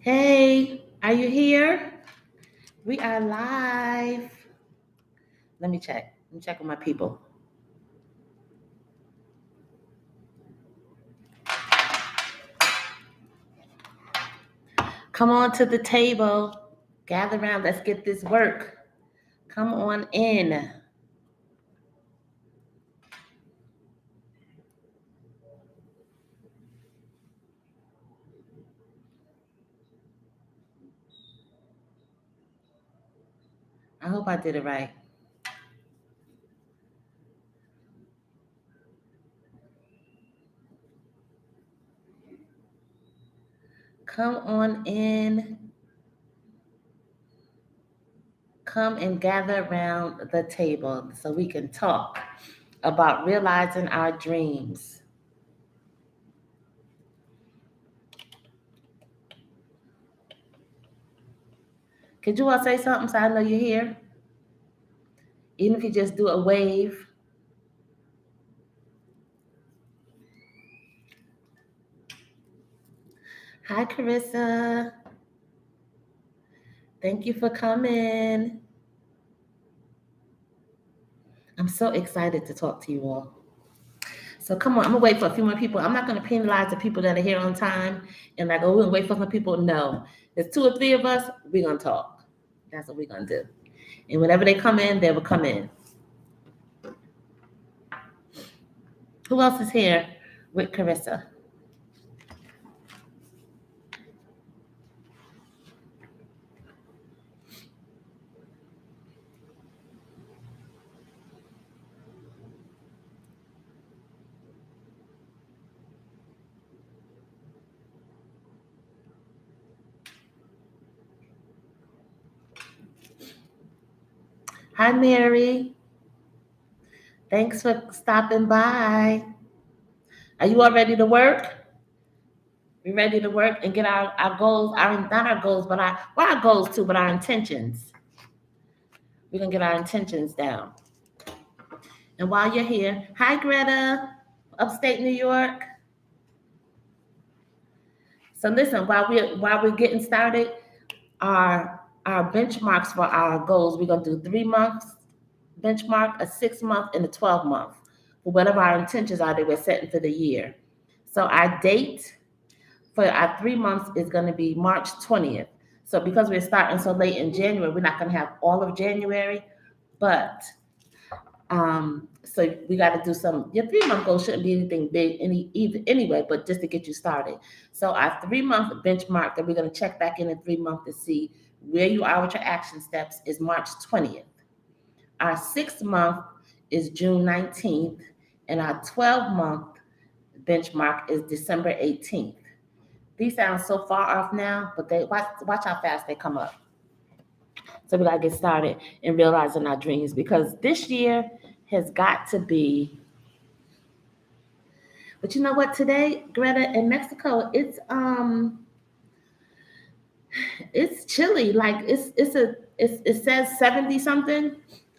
Hey, are you here? We are live. Let me check. Let me check with my people. Come on to the table. Gather around. Let's get this work. Come on in. I hope I did it right. Come on in. Come and gather around the table so we can talk about realizing our dreams. Could you all say something so I know you're here? Even if you just do a wave. Hi, Carissa. Thank you for coming. I'm so excited to talk to you all. So come on, I'm gonna wait for a few more people. I'm not gonna penalize the people that are here on time and like, oh, we're gonna wait for some people. No, there's two or three of us, we're gonna talk. That's what we're gonna do. And whenever they come in, they will come in. Who else is here with Carissa? Hi, Mary. Thanks for stopping by. Are you all ready to work? We ready to work and get our goals, not our goals, but our goals too, but our intentions. We're gonna get our intentions down. And while you're here, hi Greta, upstate New York. So listen, while we're getting started, our benchmarks for our goals, we're gonna do 3 months benchmark, a 6 month, and a 12 month for whatever our intentions are that we're setting for the year. So our date for our 3 months is going to be March 20th. So because we're starting so late in January, we're not going to have all of January, but so we got to do some. Your 3 month goal shouldn't be anything big anyway, but just to get you started. So our 3 month benchmark that we're going to check back in 3 months to see where you are with your action steps is March 20th. Our 6 month is June 19th, and our 12-month benchmark is December 18th. These sound so far off now, but they watch how fast they come up. So we gotta get started in realizing our dreams because this year has got to be. But you know what? Today, Greta, in Mexico, it's chilly. Like it says 70 something,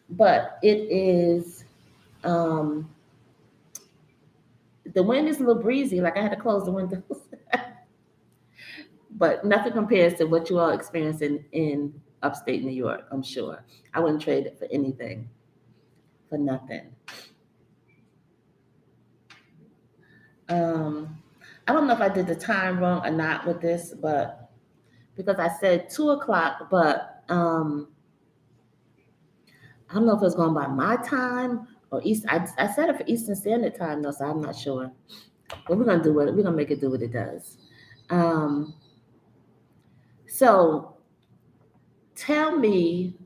but it is the wind is a little breezy. Like I had to close the windows. But nothing compares to what you all experiencing in upstate New York, I'm sure. I wouldn't trade it for anything, for nothing. I don't know if I did the time wrong or not with this, but because I said 2 o'clock, but I don't know if it's going by my time or East. I said it for Eastern Standard Time though, so I'm not sure. But we're gonna do it. We're gonna make it do what it does. So tell me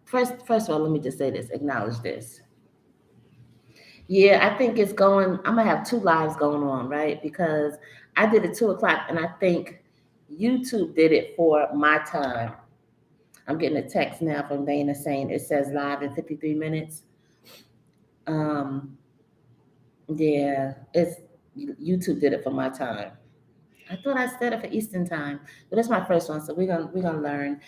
first of all, let me just say this, acknowledge this. Yeah, I think it's going, I'm gonna have two lives going on, right? Because I did it 2 o'clock and I think YouTube did it for my time. I'm getting a text now from Dana saying it says live in 53 minutes. Yeah, it's YouTube did it for my time. I thought I said it for Eastern time, but that's my first one, so we're gonna learn.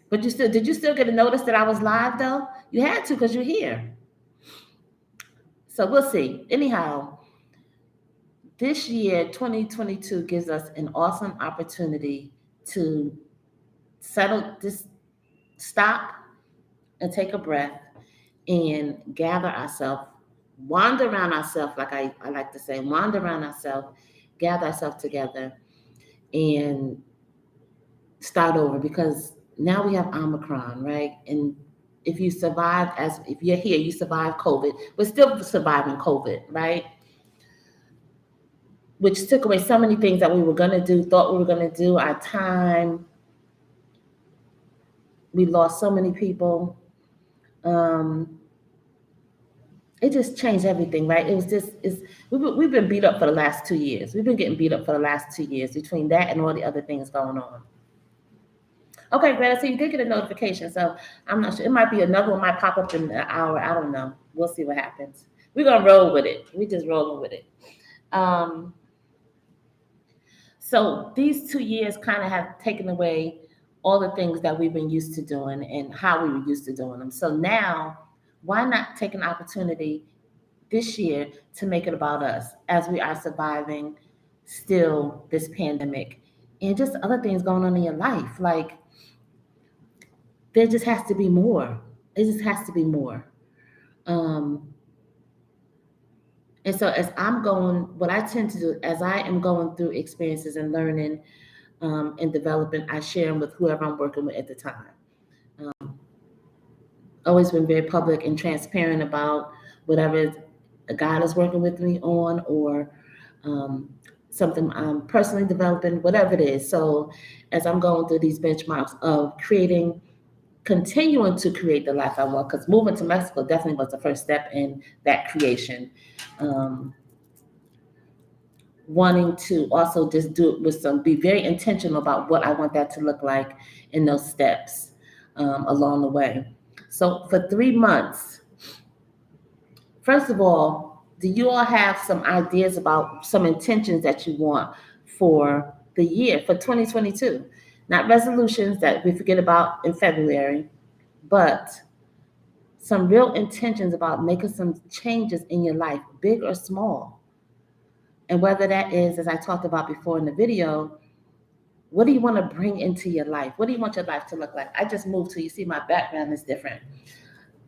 But did you still get a notice that I was live though? You had to because you're here. So we'll see. Anyhow, this year, 2022, gives us an awesome opportunity to stop and take a breath and gather ourselves, wander around ourselves, like I like to say, wander around ourselves, gather ourselves together, and start over, because now we have Omicron, right? And if you're here, you survived COVID. We're still surviving COVID, right? Which took away so many things that we were going to do, thought we were going to do, our time. We lost so many people. It just changed everything, right? We've been beat up for the last 2 years. We've been getting beat up for the last 2 years between that and all the other things going on. Okay, Greta, so you did get a notification. So I'm not sure. It might be another one might pop up in an hour. I don't know. We'll see what happens. We're going to roll with it. We're just rolling with it. So these 2 years kind of have taken away all the things that we've been used to doing and how we were used to doing them. So now, why not take an opportunity this year to make it about us as we are surviving still this pandemic and just other things going on in your life? Like, there just has to be more. It just has to be more. And so what I tend to do as I am going through experiences and learning and developing, I share them with whoever I'm working with at the time. Always been very public and transparent about whatever God is working with me on, or something I'm personally developing, whatever it is. So as I'm going through these benchmarks of continuing to create the life I want, because moving to Mexico definitely was the first step in that creation. Wanting to also just do it with be very intentional about what I want that to look like in those steps along the way. So for 3 months, first of all, do you all have some ideas about some intentions that you want for the year, for 2022? Not resolutions that we forget about in February, but some real intentions about making some changes in your life, big or small. And whether that is, as I talked about before in the video, what do you want to bring into your life? What do you want your life to look like? I just moved to, you see my background is different.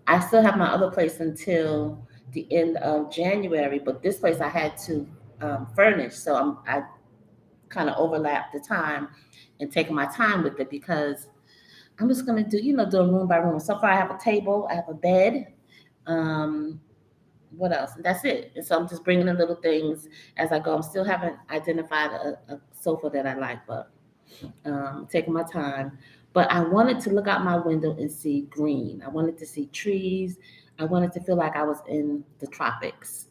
I still have my other place until the end of January, but this place I had to furnish. So I kind of overlapped the time and taking my time with it, because I'm just going to do a room by room. So far I have a table, I have a bed. What else? And that's it. And so I'm just bringing in little things as I go. I still haven't identified a sofa that I like, but taking my time. But I wanted to look out my window and see green. I wanted to see trees. I wanted to feel like I was in the tropics.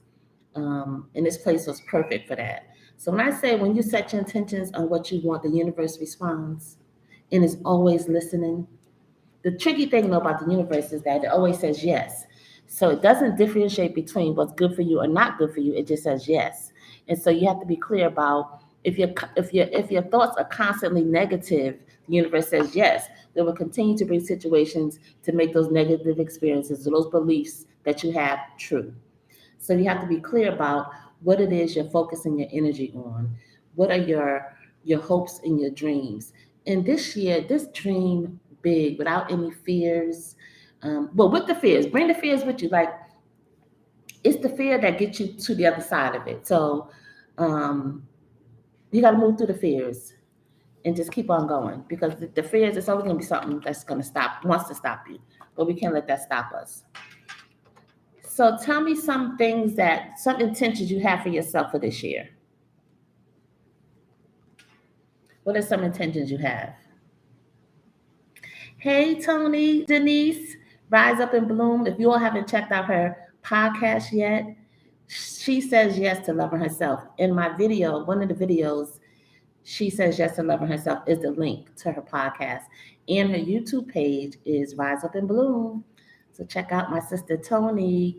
And this place was perfect for that. So when you set your intentions on what you want, the universe responds and is always listening. The tricky thing, though, about the universe is that it always says yes. So it doesn't differentiate between what's good for you or not good for you. It just says yes. And so you have to be clear about if your thoughts are constantly negative, the universe says yes. They will continue to bring situations to make those negative experiences or those beliefs that you have true. So you have to be clear about what it is you're focusing your energy on. What are your hopes and your dreams? And this year, this dream big without any fears. But with the fears, bring the fears with you. Like, it's the fear that gets you to the other side of it. So you got to move through the fears and just keep on going, because the fears, it's always going to be something that's going to wants to stop you, but we can't let that stop us. So tell me some intentions you have for yourself for this year. What are some intentions you have? Hey, Tony, Denise, Rise Up and Bloom. If you all haven't checked out her podcast yet, she says yes to loving herself. In my video, one of the videos, she says yes to loving herself is the link to her podcast. And her YouTube page is Rise Up and Bloom. So check out my sister, Tony.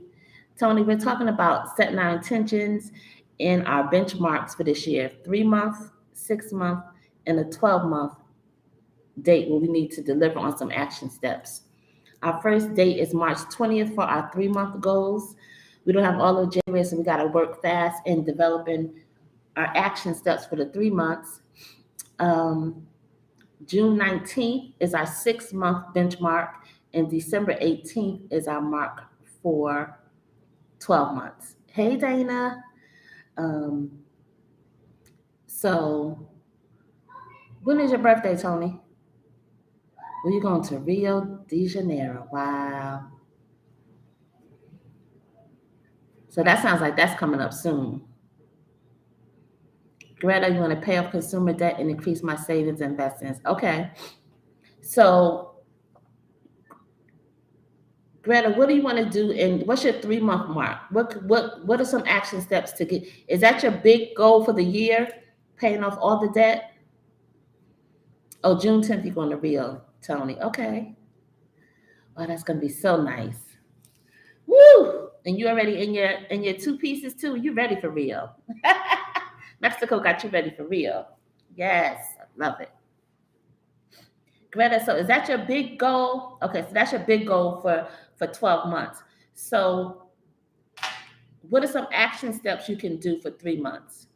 Tony, we're talking about setting our intentions and our benchmarks for this year, 3-month, 6-month, and a 12-month date where we need to deliver on some action steps. Our first date is March 20th for our 3-month goals. We don't have all of January, so we got to work fast in developing our action steps for the 3 months. Um, June 19th is our 6 month benchmark, and December 18th is our mark for 12 months. Hey, Dana. Um, so, when is your birthday, Tony? Well, you're going to Rio de Janeiro. Wow. So that sounds like that's coming up soon. Greta, you want to pay off consumer debt and increase my savings and investments. Okay. So, Greta, what do you want to do? And what's your 3 month mark? What are some action steps to get? Is that your big goal for the year? Paying off all the debt? Oh, June 10th, you're going to Rio, Tony. Okay. Oh, that's gonna be so nice. Woo! And you already in your 2 pieces too. You ready for Rio? Mexico got you ready for Rio. Yes, I love it. Greta, so is that your big goal? Okay, so that's your big goal for 12 months. So what are some action steps you can do for 3 months?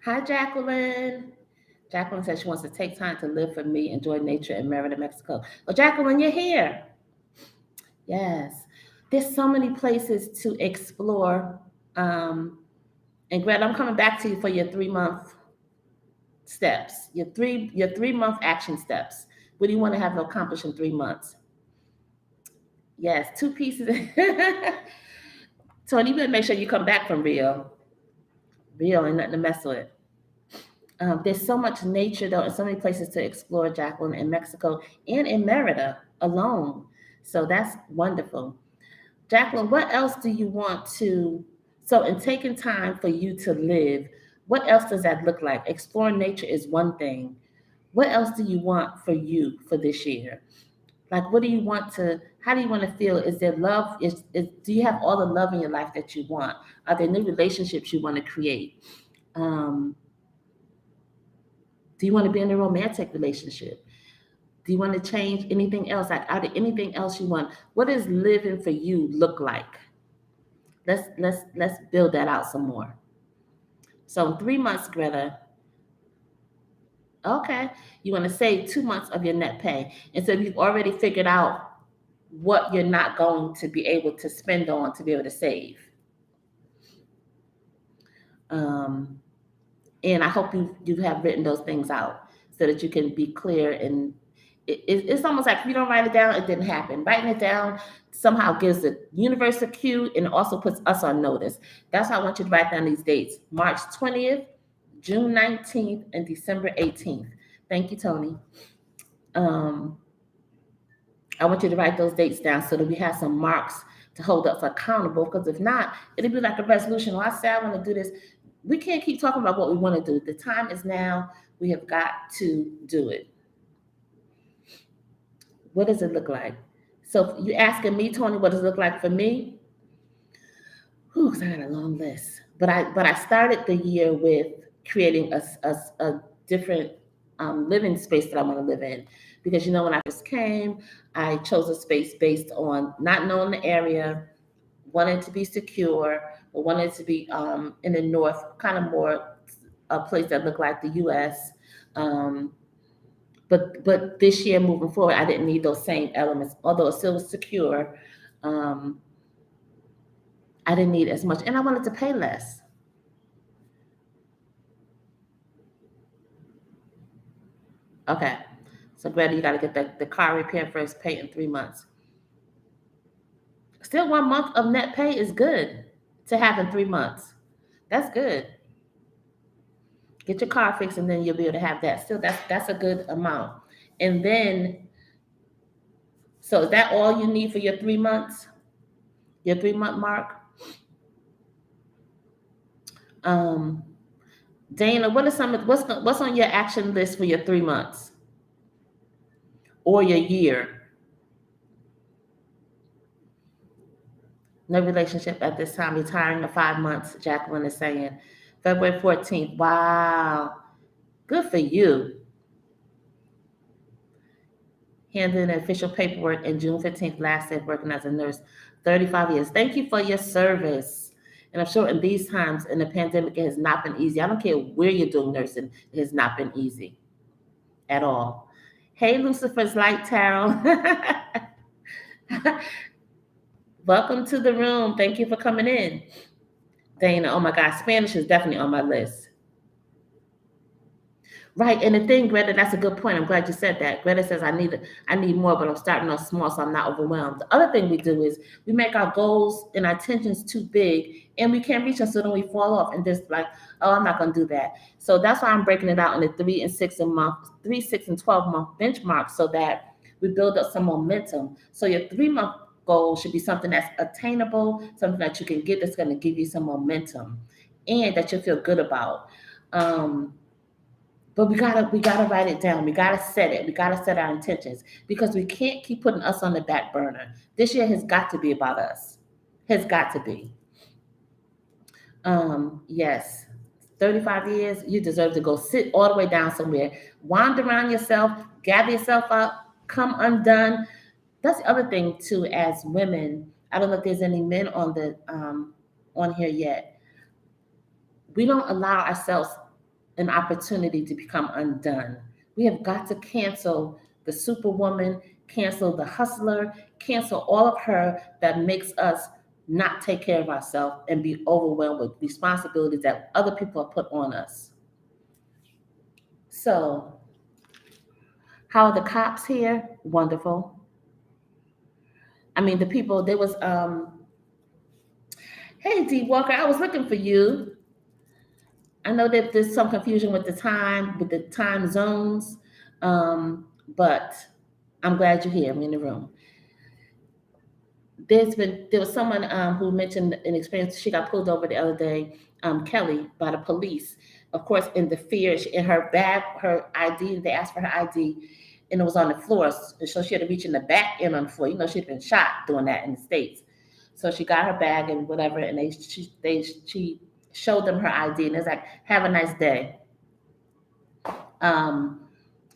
Hi, Jacqueline. Jacqueline says she wants to take time to live for me, enjoy nature in Merida, Mexico. Well, Jacqueline, you're here. Yes. There's so many places to explore. Um, and Greta, I'm coming back to you for your 3 month steps, your 3 month action steps. What do you want to have accomplished in 3 months? Yes, 2 pieces. Tony, you better make sure you come back from Rio. Rio ain't nothing to mess with. There's so much nature though, and so many places to explore, Jacqueline, in Mexico and in Merida alone. So that's wonderful. Jacqueline, what else do you want to? So, in taking time for you to live, what else does that look like? Exploring nature is one thing. What else do you want for you for this year? Like, what do you want to? How do you want to feel? Is there love? Do you have all the love in your life that you want? Are there new relationships you want to create? Um, do you want to be in a romantic relationship? Do you want to change anything else? Like, are there anything else you want? What does living for you look like? Let's build that out some more. So 3 months, Greta. Okay, you want to save 2 months of your net pay, and so you've already figured out what you're not going to be able to spend on to be able to save. Um, and I hope you have written those things out so that you can be clear. And it's almost like if you don't write it down, it didn't happen. Writing it down somehow gives the universe a cue and also puts us on notice. That's why I want you to write down these dates: March 20th, June 19th, and December 18th. Thank you, Tony. Um, I want you to write those dates down so that we have some marks to hold us accountable. Because if not, it'll be like a resolution. Well, I say I want to do this. We can't keep talking about what we want to do. The time is now. We have got to do it. What does it look like? So you asking me, Tony, what does it look like for me? Whew, 'cause I got a long list. But I started the year with creating a different living space that I want to live in. Because when I first came, I chose a space based on not knowing the area, wanted to be secure, but wanted to be in the north, kind of more a place that looked like the U.S. Um, but this year moving forward, I didn't need those same elements, although it still was secure. Um, I didn't need as much, and I wanted to pay less. Okay, so Greta, you got to get the car repaired first, pay in 3 months. Still, 1 month of net pay is good to have in 3 months. That's good. Get your car fixed, and then you'll be able to have that. Still, that's a good amount. And then, so is that all you need for your 3 months? Your 3 month mark? Um, Dana, what are what's on your action list for your 3 months or your year? No relationship at this time. Retiring in 5 months. Jacqueline is saying February 14th. Wow, good for you. Handling official paperwork, and June 15th, last day of working as a nurse, 35 years. Thank you for your service. And I'm sure in these times in the pandemic, it has not been easy. I don't care where you're doing nursing, it has not been easy at all. Hey, Lucifer's Light Tarot. Welcome to the room. Thank you for coming in. Dana, oh my God, Spanish is definitely on my list. Right, and the thing, Greta, that's a good point. I'm glad you said that. Greta says I need more, but I'm starting off small, so I'm not overwhelmed. The other thing we do is we make our goals and our intentions too big, and we can't reach them, so then we fall off and just like, oh, I'm not going to do that. So that's why I'm breaking it out into 3, 6, and 12 month benchmarks, so that we build up some momentum. So your 3 month goal should be something that's attainable, something that you can get that's going to give you some momentum, and that you feel good about. But we gotta write it down. We gotta set it. We gotta set our intentions because we can't keep putting us on the back burner. This year has got to be about us. Has got to be. Yes. 35 years, you deserve to go sit all the way down somewhere. Wander around yourself, gather yourself up, come undone. That's the other thing too, as women. I don't know if there's any men on here yet. We don't allow ourselves an opportunity to become undone. We have got to cancel the superwoman, cancel the hustler, cancel all of her that makes us not take care of ourselves and be overwhelmed with responsibilities that other people have put on us. So, how are the cops here? Wonderful. I mean, the people, there was, hey, D Walker, I was looking for you. I know that there's some confusion with the time zones, but I'm glad you're here. I'm in the room. There was someone who mentioned an experience. She got pulled over the other day, Kelly, by the police. Of course, in the fear, in her bag, her ID. They asked for her ID, and it was on the floor. So she had to reach in the back end on the floor. You know, she'd been shot doing that in the States. So she got her bag and whatever, and she showed them her ID, and it's like, "Have a nice day." Um,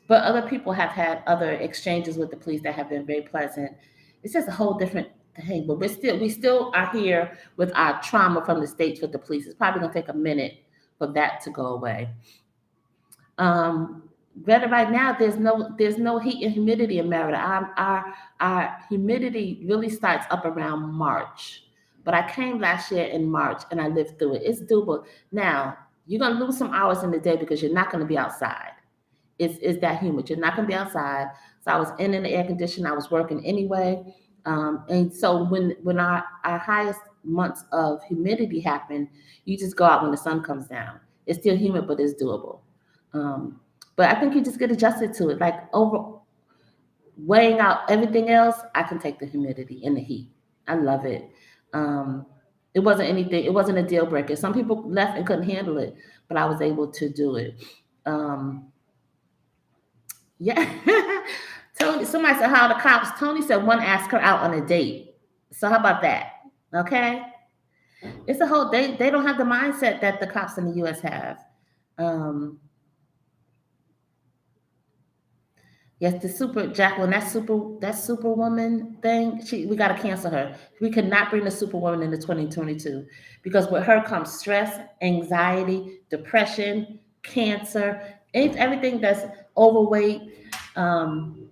but other people have had other exchanges with the police that have been very pleasant. It's just a whole different thing. But we still are here with our trauma from the States with the police. It's probably gonna take a minute for that to go away. Rather right now, there's no heat and humidity in Merida. Our humidity really starts up around March. But I came last year in March and I lived through it. It's doable. Now, you're gonna lose some hours in the day because you're not gonna be outside. It's that humid. You're not gonna be outside. So I was in the air conditioner. I was working anyway. And so when our highest months of humidity happen, you just go out when the sun comes down. It's still humid, but it's doable. Um, but I think you just get adjusted to it. Like over weighing out everything else, I can take the humidity and the heat. I love it. Um, it wasn't anything. It wasn't a deal breaker. Some people left and couldn't handle it, but I was able to do it. Um, yeah. Tony, somebody said, how are the cops? Tony said one asked her out on a date. So how about that? Okay. It's a whole they don't have the mindset that the cops in the US have. Yes, the super Jacqueline, that superwoman thing, we gotta cancel her. We could not bring the superwoman into 2022 because with her comes stress, anxiety, depression, cancer, everything that's overweight. Um,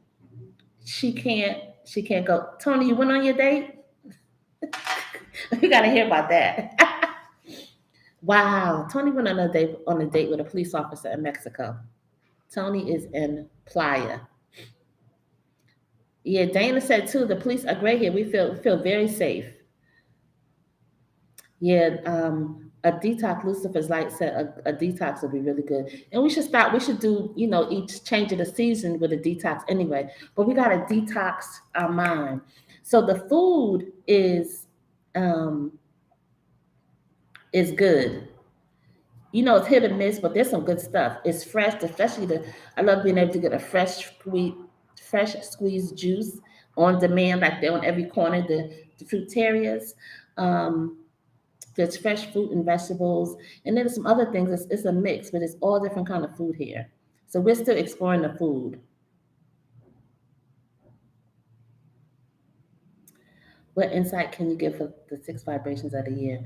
she can't go. Tony, you went on your date? We gotta hear about that. Wow, Tony went on a date with a police officer in Mexico. Tony is in Playa. Yeah, Dana said too. The police are great here. We feel very safe. Yeah, a detox. Lucifer's Light said a detox would be really good, and we should start. We should do each change of the season with a detox anyway. But we gotta detox our mind. So the food um, is good. It's hit or miss, but there's some good stuff. It's fresh, especially I love being able to get a fresh squeezed juice on demand, like they're on every corner, the fruitarias. Um, there's fresh fruit and vegetables, and then there's some other things. It's a mix, but it's all different kind of food here. So we're still exploring the food. What insight can you give for the 6 vibrations of the year?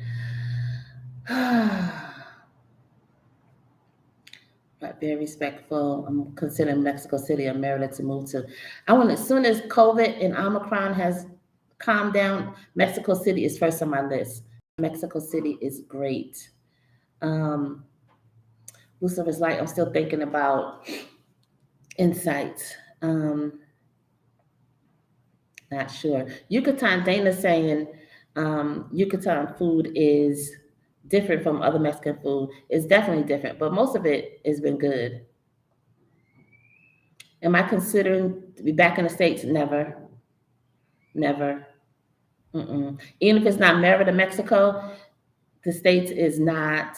very respectful. I'm considering Mexico City and Maryland to move to. I want as soon as COVID and Omicron has calmed down, Mexico City is first on my list. Mexico City is great. Um, Lucifer's Light, I'm still thinking about insights. Not sure. Yucatan, Dana's saying Yucatan food is different from other Mexican food. It's definitely different, but most of it has been good. Am I considering to be back in the States? Never. Never. Mm-mm. Even if it's not Merida, Mexico, the States is not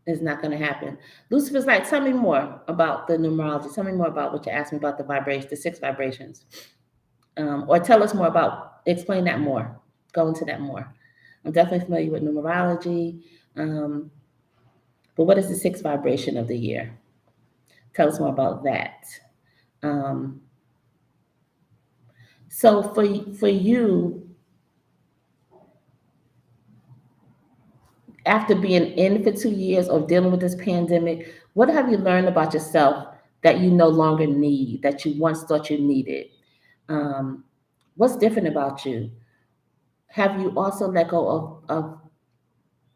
going to happen. Lucifer's like, tell me more about the numerology. Tell me more about what you asked me about the vibration, the 6 vibrations. Or tell us more about, explain that more. Go into that more. I'm definitely familiar with numerology. But what is the 6th vibration of the year? Tell us more about that. So for you, after being in for 2 years or dealing with this pandemic, what have you learned about yourself that you no longer need, that you once thought you needed? What's different about you? Have you also let go of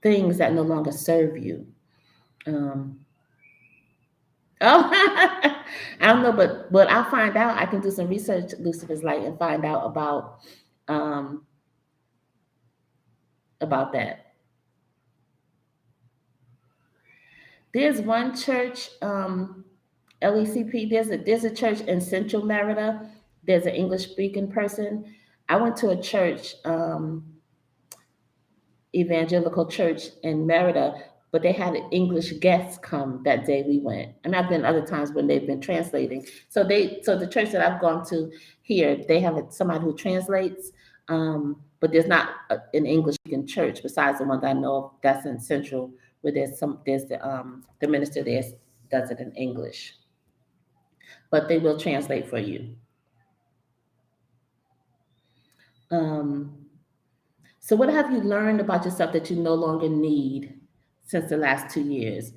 things that no longer serve you? Oh, I don't know, but I'll find out. I can do some research, Lucifer's Light, and find out um, about that. There's one church, LECP. There's a church in Central Merida. There's an English speaking person. I went to a church, evangelical church in Merida, but they had English guests come that day we went. And I've been other times when they've been translating. So the church that I've gone to here, they have somebody who translates, but there's not an English speaking church besides the one that I know of that's in Central, where there's the minister there does it in English, but they will translate for you. So what have you learned about yourself that you no longer need since the last 2 years?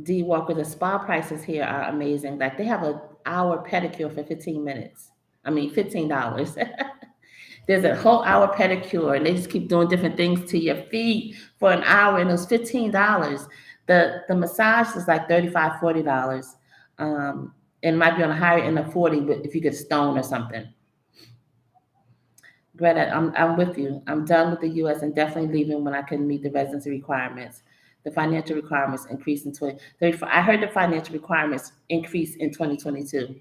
D Walker, the spa prices here are amazing. Like they have an hour pedicure for 15 minutes. I mean, $15. There's a whole hour pedicure, and they just keep doing different things to your feet for an hour, and it was $15. The massage is like $35, $40. And might be on the higher end of 40, but if you get stone or something. Greta, I'm with you. I'm done with the U.S. and definitely leaving when I can meet the residency requirements. The financial requirements increase in 2034. I heard the financial requirements increase in 2022.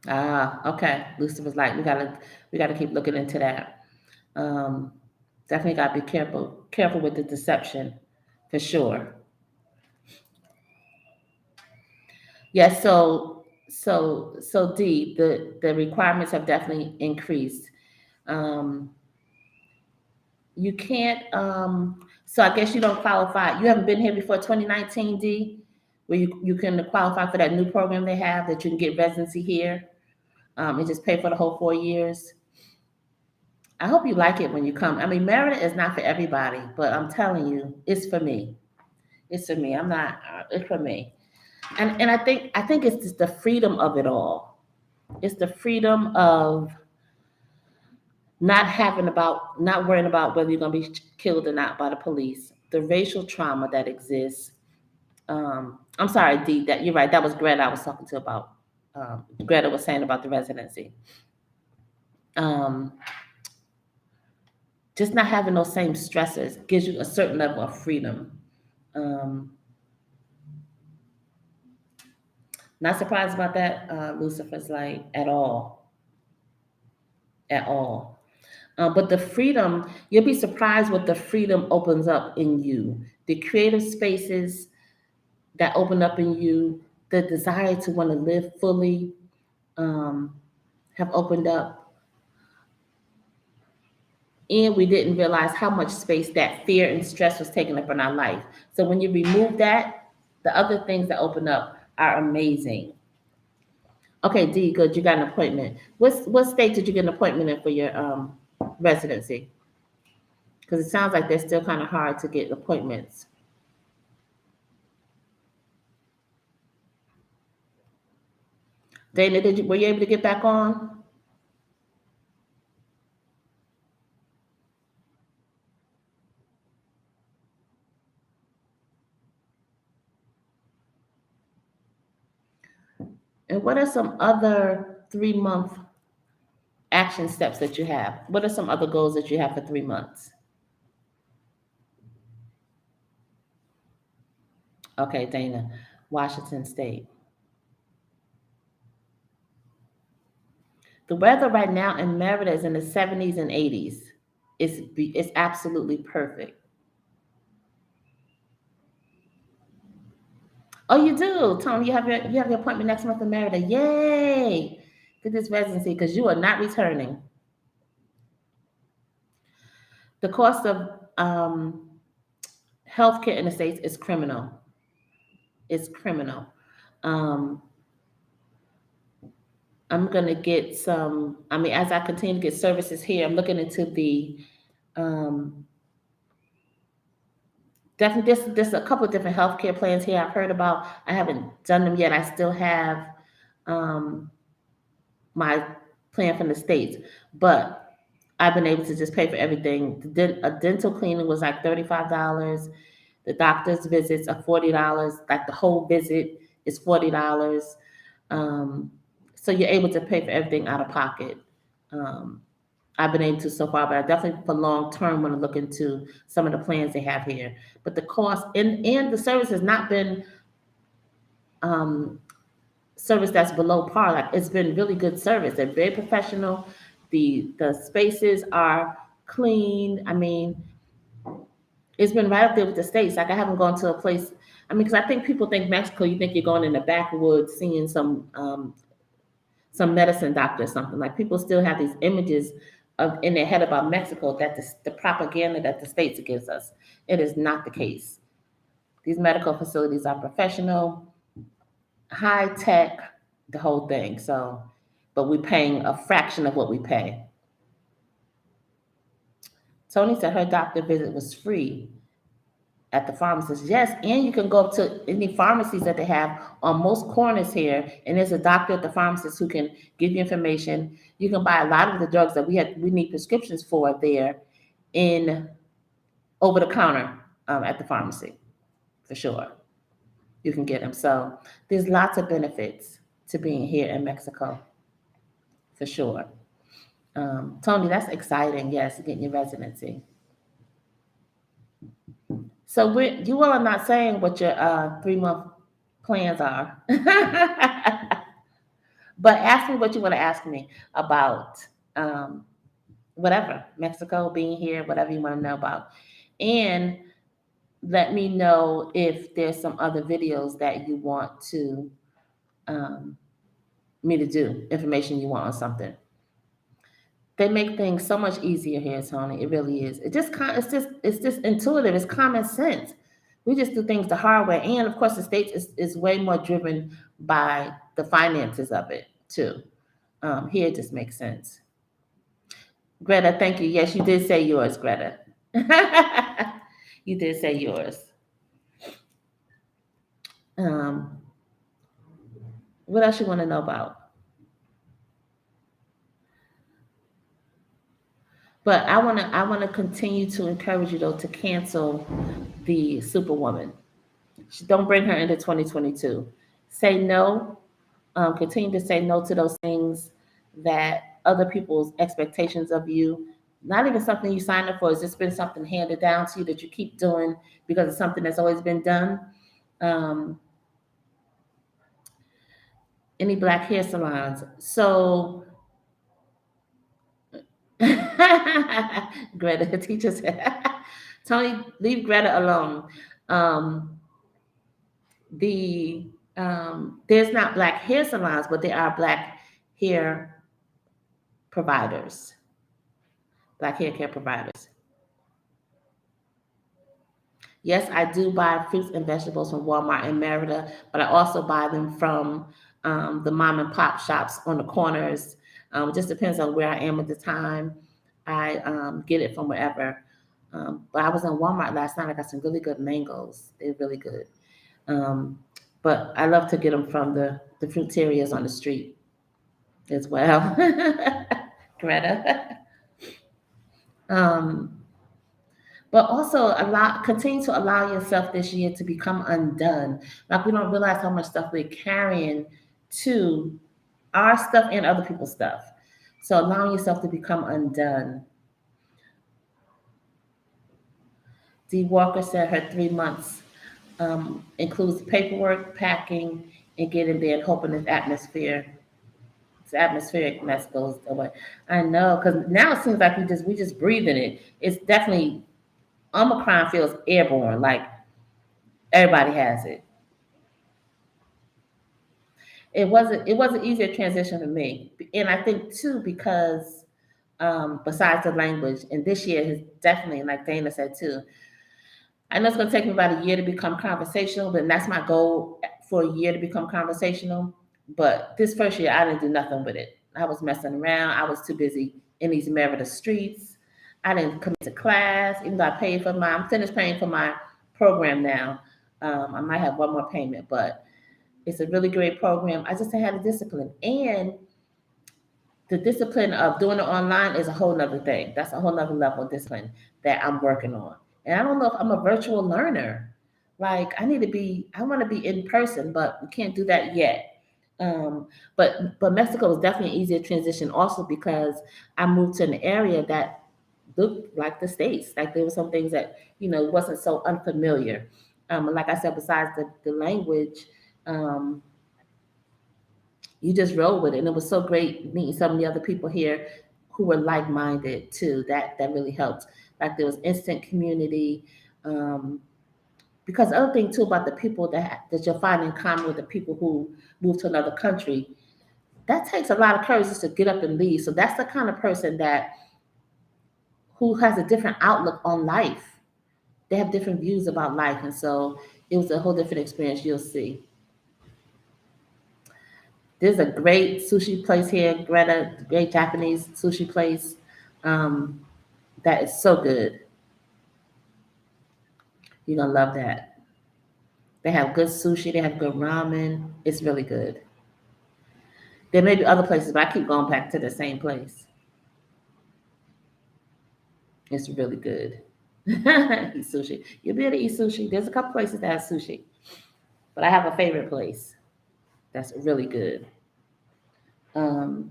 Okay. Lucifer was like, we gotta keep looking into that. Definitely gotta be careful with the deception, for sure. Yes. So D, the requirements have definitely increased. Um, you can't. So I guess you don't qualify. You haven't been here before 2019, D, where you can qualify for that new program they have that you can get residency here, and just pay for the whole 4 years. I hope you like it when you come. I mean, Merida is not for everybody, but I'm telling you, it's for me. It's for me. I'm not. It's for me. And I think it's just the freedom of it all. It's the freedom of not worrying about whether you're going to be killed or not by the police. The racial trauma that exists. I'm sorry, Dee. That you're right. That was Greta I was talking to about. Greta was saying about the residency. Um, just not having those same stressors gives you a certain level of freedom. Um, Not surprised about that, Lucifer's like at all, at all. But the freedom, you'll be surprised what the freedom opens up in you. The creative spaces that open up in you, the desire to want to live fully, um, have opened up. And we didn't realize how much space that fear and stress was taking up in our life. So when you remove that, the other things that open up are amazing. Okay, D, good. You got an appointment. What state did you get an appointment in for your residency? Because it sounds like they're still kind of hard to get appointments. Dana, were you able to get back on? And what are some other 3 month action steps that you have? What are some other goals that you have for 3 months? Okay, Dana, Washington State. The weather right now in Merida is in the 70s and 80s. It's absolutely perfect. Oh, you do, Tony. You have your appointment next month in Merida. Yay! Get this residency because you are not returning. The cost of healthcare in the states is criminal. It's criminal. Um, I'm gonna get some. I mean, as I continue to get services here, I'm looking into the um, definitely. There's a couple of different healthcare plans here I've heard about. I haven't done them yet. I still have um, my plan from the states, but I've been able to just pay for everything. A dental cleaning was like $35. The doctor's visits are $40. Like the whole visit is $40. Um, so you're able to pay for everything out of pocket. Um, I've been able to so far, but I definitely for long term want to look into some of the plans they have here. But the cost and the service has not been um, service that's below par. Like it's been really good service. They're very professional. The spaces are clean. I mean, it's been right up there with the states. Like I haven't gone to a place. I mean, because I think people think Mexico. You think you're going in the backwoods, seeing some medicine doctor or something. Like people still have these images of in their head about Mexico that the propaganda that the states gives us. It is not the case. These medical facilities are professional, high tech, the whole thing. So, but we're paying a fraction of what we pay. Tony said her doctor visit was free at the pharmacist. Yes, and you can go up to any pharmacies that they have on most corners here, and there's a doctor at the pharmacist who can give you information. You can buy a lot of the drugs that we need prescriptions for there in over the counter at the pharmacy for sure. You can get them. So there's lots of benefits to being here in Mexico for sure. Tony, that's exciting. Yes, getting your residency. So you all are not saying what your 3 month plans are, but ask me what you want to ask me about um, whatever Mexico being here, whatever you want to know about, and let me know if there's some other videos that you want to um, me to do, information you want on something. They make things so much easier here, Tony. It really is. It's just intuitive. It's common sense. We just do things the hard way, and of course, the states is way more driven by the finances of it too. Here, it just makes sense. Greta, thank you. Yes, you did say yours, Greta. You did say yours. Um, what else you want to know about? But I want to continue to encourage you though to cancel the Superwoman. Don't bring her into 2022. Say no. Continue to say no to those things that other people's expectations of you. Not even something you signed up for. It's just been something handed down to you that you keep doing because it's something that's always been done. Um, any black hair salons. So Greta, teacher said, Tony, leave Greta alone. Um, there's not black hair salons, but there are black hair providers, black hair care providers. Yes, I do buy fruits and vegetables from Walmart and Merida, but I also buy them from the mom and pop shops on the corners. It just depends on where I am at the time. I get it from wherever. But I was in Walmart last night. I got some really good mangoes. They're really good. Um, but I love to get them from the fruterias on the street as well. Greta. Um, but also continue to allow yourself this year to become undone. Like we don't realize how much stuff we're carrying to our stuff and other people's stuff. So allowing yourself to become undone. Dee Walker said her 3 months includes paperwork, packing, and getting there and hoping this atmospheric mess goes away. I know, because now it seems like we just breathing it. It's definitely Omicron feels airborne, like everybody has it. It was an easier transition for me, and I think too because besides the language, and this year has definitely, like Dana said too, I know it's going to take me about a year to become conversational, but that's my goal for a year to become conversational. But this first year, I didn't do nothing with it. I was messing around. I was too busy in these Merida streets. I didn't commit to class, even though I'm finished paying for my program now. I might have one more payment, but it's a really great program. I just had a discipline. And the discipline of doing it online is a whole nother thing. That's a whole nother level of discipline that I'm working on. And I don't know if I'm a virtual learner. Like I want to be in person, but we can't do that yet. But Mexico was definitely an easier transition also because I moved to an area that looked like the States. Like there were some things that, wasn't so unfamiliar. Like I said, besides the language, um, you just roll with it. And it was so great meeting some of the other people here who were like minded too. That really helped. Like there was instant community. Um, because the other thing too about the people that you'll find in common with the people who move to another country, that takes a lot of courage just to get up and leave. So that's the kind of person that who has a different outlook on life. They have different views about life, and so it was a whole different experience. You'll see. There's a great sushi place here, Greta, great Japanese sushi place. Um, that is so good. You're gonna love that. They have good sushi, they have good ramen. It's really good. There may be other places, but I keep going back to the same place. It's really good. Eat sushi. You'll be able to eat sushi. There's a couple places that have sushi, but I have a favorite place that's really good. Um,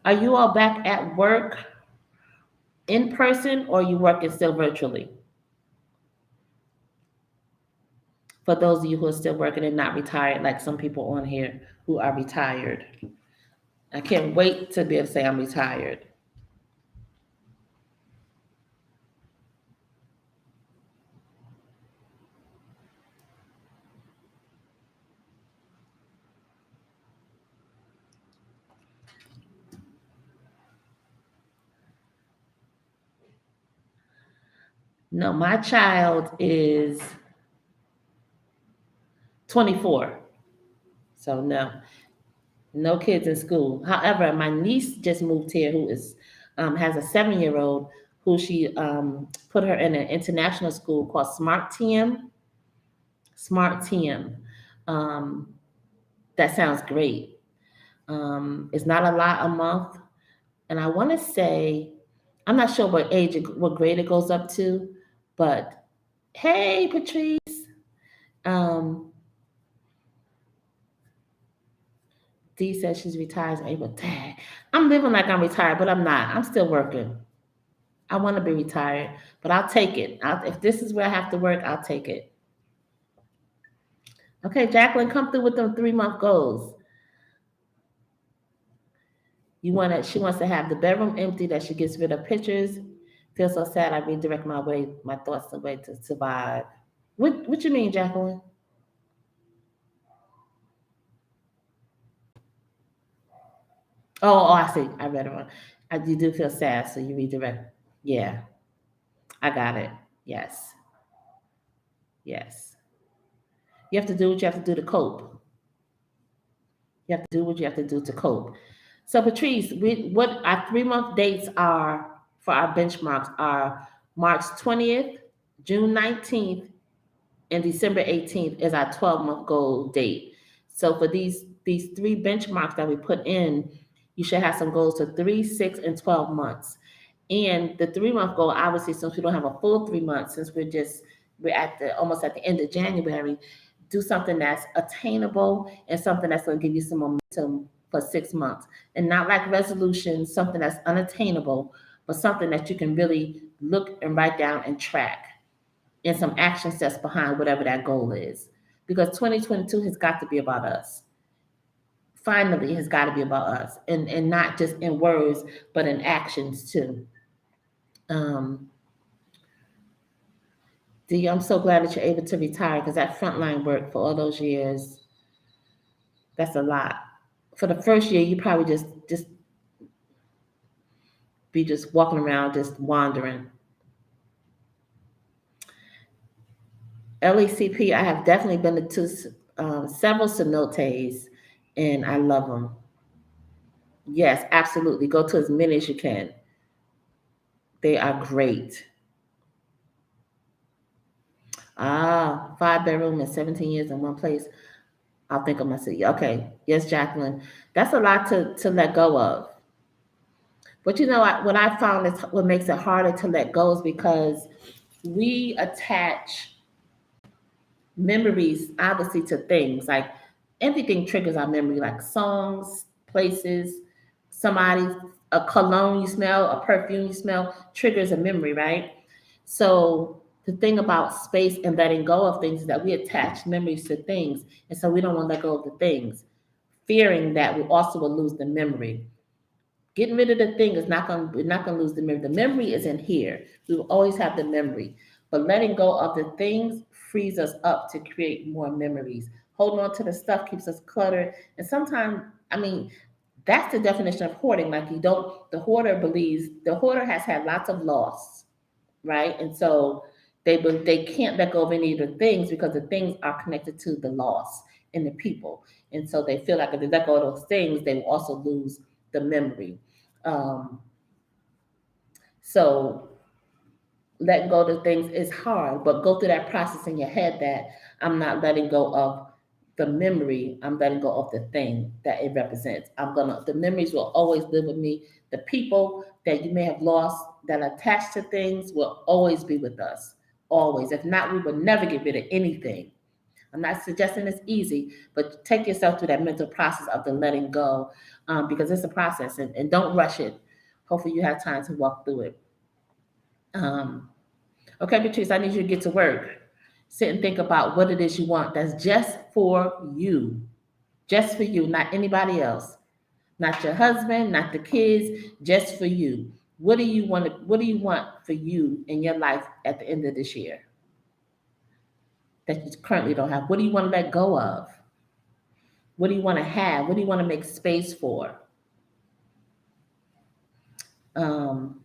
are you all back at work in person or are you working still virtually? For those of you who are still working and not retired, like some people on here who are retired. I can't wait to be able to say I'm retired. No, my child is 24. So no, no kids in school. However, my niece just moved here who is has a 7-year old who she put her in an international school called Smart TM. Smart TM. Um, that sounds great. It's not a lot a month, and I want to say I'm not sure what grade it goes up to, but hey, Patrice. Um, Dee says she's retired in April. Dang, I'm living like I'm retired, but I'm not. I'm still working. I want to be retired, but I'll take it. If this is where I have to work, I'll take it. Okay, Jacqueline, come through with them 3 month goals. She wants to have the bedroom empty, that she gets rid of pictures. Feel so sad, I redirect my thoughts away to survive. What you mean, Jacqueline? Oh, I see. I read it wrong. You do feel sad, so you redirect. Yeah, I got it. Yes, yes. You have to do what you have to do to cope. You have to do what you have to do to cope. So, Patrice, what our 3 month dates are for our benchmarks are March 20th, June 19th, and December 18th is our 12-month goal date. So for these three benchmarks that we put in, you should have some goals for 3, 6, and 12 months. And the 3 month goal, obviously, since we don't have a full 3 months, since we're at the almost at the end of January, do something that's attainable and something that's going to give you some momentum for 6 months, and not like resolutions, something that's unattainable, but something that you can really look and write down and track, and some action steps behind whatever that goal is. Because 2022 has got to be about us. Finally, it has got to be about us, and not just in words, but in actions too. Um, D, I'm so glad that you're able to retire because that frontline work for all those years, that's a lot. For the first year, you probably just be just walking around, just wandering. LECP, I have definitely been to several cenotes, and I love them. Yes, absolutely. Go to as many as you can. They are great. 5 bedroom and 17 years in one place. I'll think of my city. Okay. Yes, Jacqueline. That's a lot to let go of. But what I found is what makes it harder to let go is because we attach memories, obviously, to things. Like everything triggers our memory, like songs, places, somebody, a cologne you smell, a perfume you smell triggers a memory, right? So the thing about space and letting go of things is that we attach memories to things, and so we don't want to let go of the things, fearing that we also will lose the memory. Getting rid of the thing is not going. We're not going to lose the memory. The memory is in here. We will always have the memory, but letting go of the things frees us up to create more memories. Holding on to the stuff keeps us cluttered, and sometimes, I mean, that's the definition of hoarding. Like you don't. The hoarder has had lots of loss, right? And so they can't let go of any of the things because the things are connected to the loss and the people, and so they feel like if they let go of those things, they will also lose the memory. Um, so letting go of things is hard, but go through that process in your head that I'm not letting go of the memory, I'm letting go of the thing that it represents. The memories will always live with me. The people that you may have lost that are attached to things will always be with us. Always. If not, we would never get rid of anything. I'm not suggesting it's easy, but take yourself through that mental process of the letting go, because it's a process, and don't rush it. Hopefully, you have time to walk through it. Um, Okay, Patrice, I need you to get to work. Sit and think about what it is you want that's just for you. Just for you, not anybody else. Not your husband, not the kids, just for you. What do you want for you in your life at the end of this year that you currently don't have? What do you want to let go of? What do you want to have? What do you want to make space for? Um,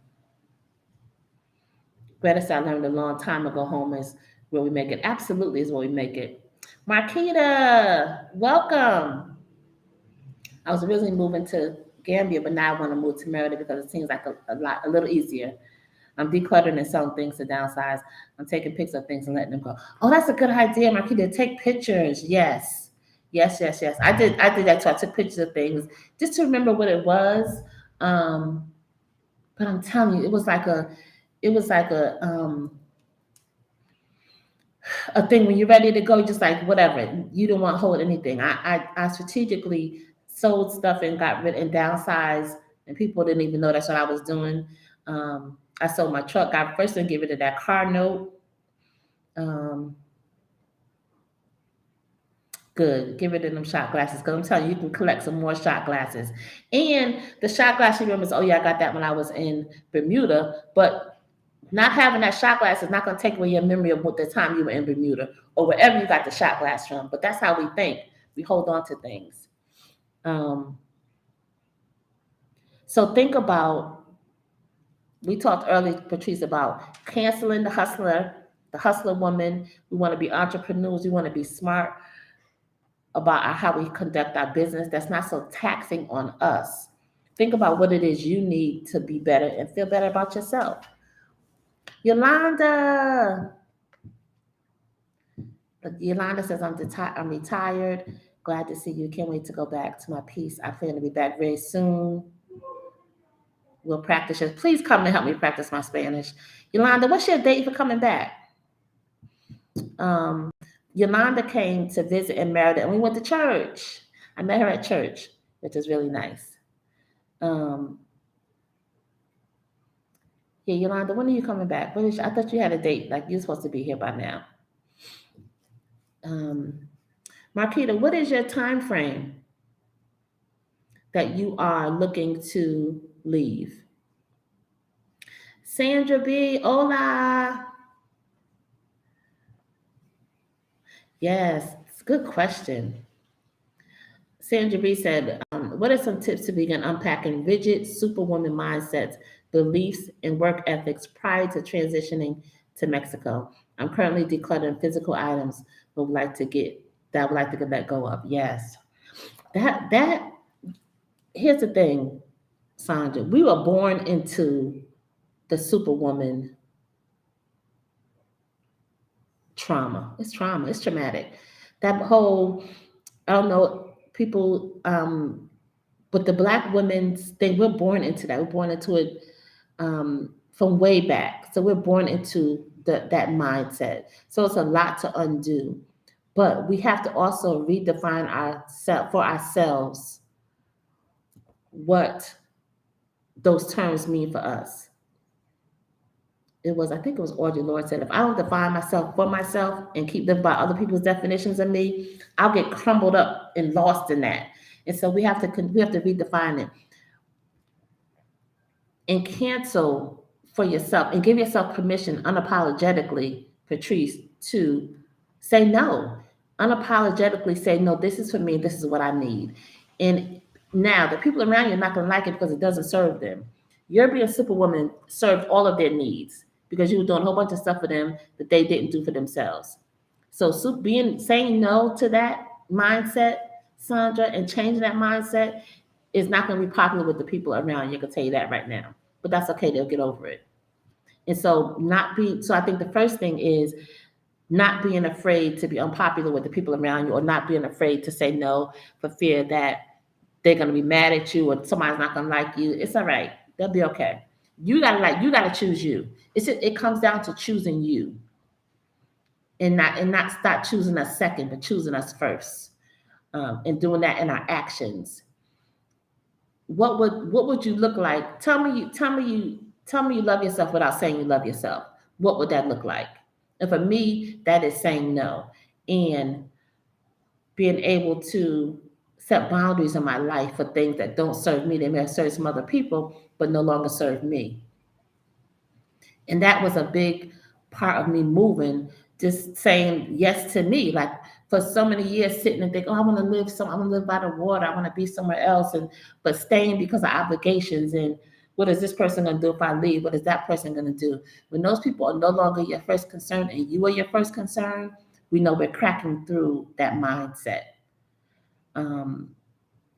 Greatest I learned a long time ago, home is where we make it. Absolutely is where we make it. Marquita, welcome. I was originally moving to Gambia, but now I want to move to Merida because it seems like a little easier. I'm decluttering and selling things to downsize. I'm taking pics of things and letting them go. Oh, that's a good idea, Marquita. Take pictures. Yes. Yes, yes, yes. I did that too. I took pictures of things just to remember what it was. Um, but I'm telling you, it was like a thing when you're ready to go, just like whatever. You don't want to hold anything. I strategically sold stuff and got rid and downsized, and people didn't even know that's what I was doing. I sold my truck. I first didn't get rid of that car note. Um, Good. Get rid of them shot glasses because I'm telling you, you can collect some more shot glasses. And the shot glass you remember is, oh yeah, I got that when I was in Bermuda. But not having that shot glass is not going to take away your memory of what the time you were in Bermuda or wherever you got the shot glass from. But that's how we think. We hold on to things. Um, so think about, we talked earlier, Patrice, about canceling the hustler woman. We want to be entrepreneurs. We want to be smart. about how we conduct our business that's not so taxing on us. Think about what it is you need to be better and feel better about yourself. Yolanda. Yolanda says, I'm retired. Glad to see you. Can't wait to go back to my piece. I plan to be back very soon. We'll practice it. Please come and help me practice my Spanish. Yolanda, what's your date for coming back? Um, Yolanda came to visit in Merida, and we went to church. I met her at church, which is really nice. Yeah, Yolanda, when are you coming back? I thought you had a date. Like, you're supposed to be here by now. Marquita, what is your time frame that you are looking to leave? Sandra B, hola. Yes, it's a good question. Sandra B said, what are some tips to begin unpacking rigid superwoman mindsets, beliefs, and work ethics prior to transitioning to Mexico? I'm currently decluttering physical items but would like to get let go of. Yes. That here's the thing, Sandra. We were born into the superwoman trauma. It's trauma. It's traumatic. That whole, I don't know, people, but the Black women's thing, we're born into that. We're born into it from way back. So we're born into that mindset. So it's a lot to undo. But we have to also redefine for ourselves what those terms mean for us. I think it was Audre Lorde said, if I don't define myself for myself and keep living by other people's definitions of me, I'll get crumbled up and lost in that. And so we have to redefine it and cancel for yourself and give yourself permission unapologetically, Patrice, to say no. Unapologetically say, no, this is for me, this is what I need. And now the people around you are not going to like it because it doesn't serve them. Your being superwoman served all of their needs because you were doing a whole bunch of stuff for them that they didn't do for themselves. So saying no to that mindset, Sandra, and changing that mindset is not going to be popular with the people around you. I can tell you that right now. But that's okay. They'll get over it. And so I think the first thing is not being afraid to be unpopular with the people around you, or not being afraid to say no for fear that they're going to be mad at you or somebody's not going to like you. It's all right. They'll be okay. You gotta choose you. It comes down to choosing you, and not start choosing us second, but choosing us first, and doing that in our actions. What would you look like? Tell me you love yourself without saying you love yourself. What would that look like? And for me, that is saying no and being able to set boundaries in my life for things that don't serve me. They may serve some other people, but no longer serve me. And that was a big part of me moving, just saying yes to me. Like for so many years sitting and thinking, oh, I want to live by the water. I want to be somewhere else. But staying because of obligations and what is this person going to do if I leave? What is that person going to do? When those people are no longer your first concern and you are your first concern, we know we're cracking through that mindset. And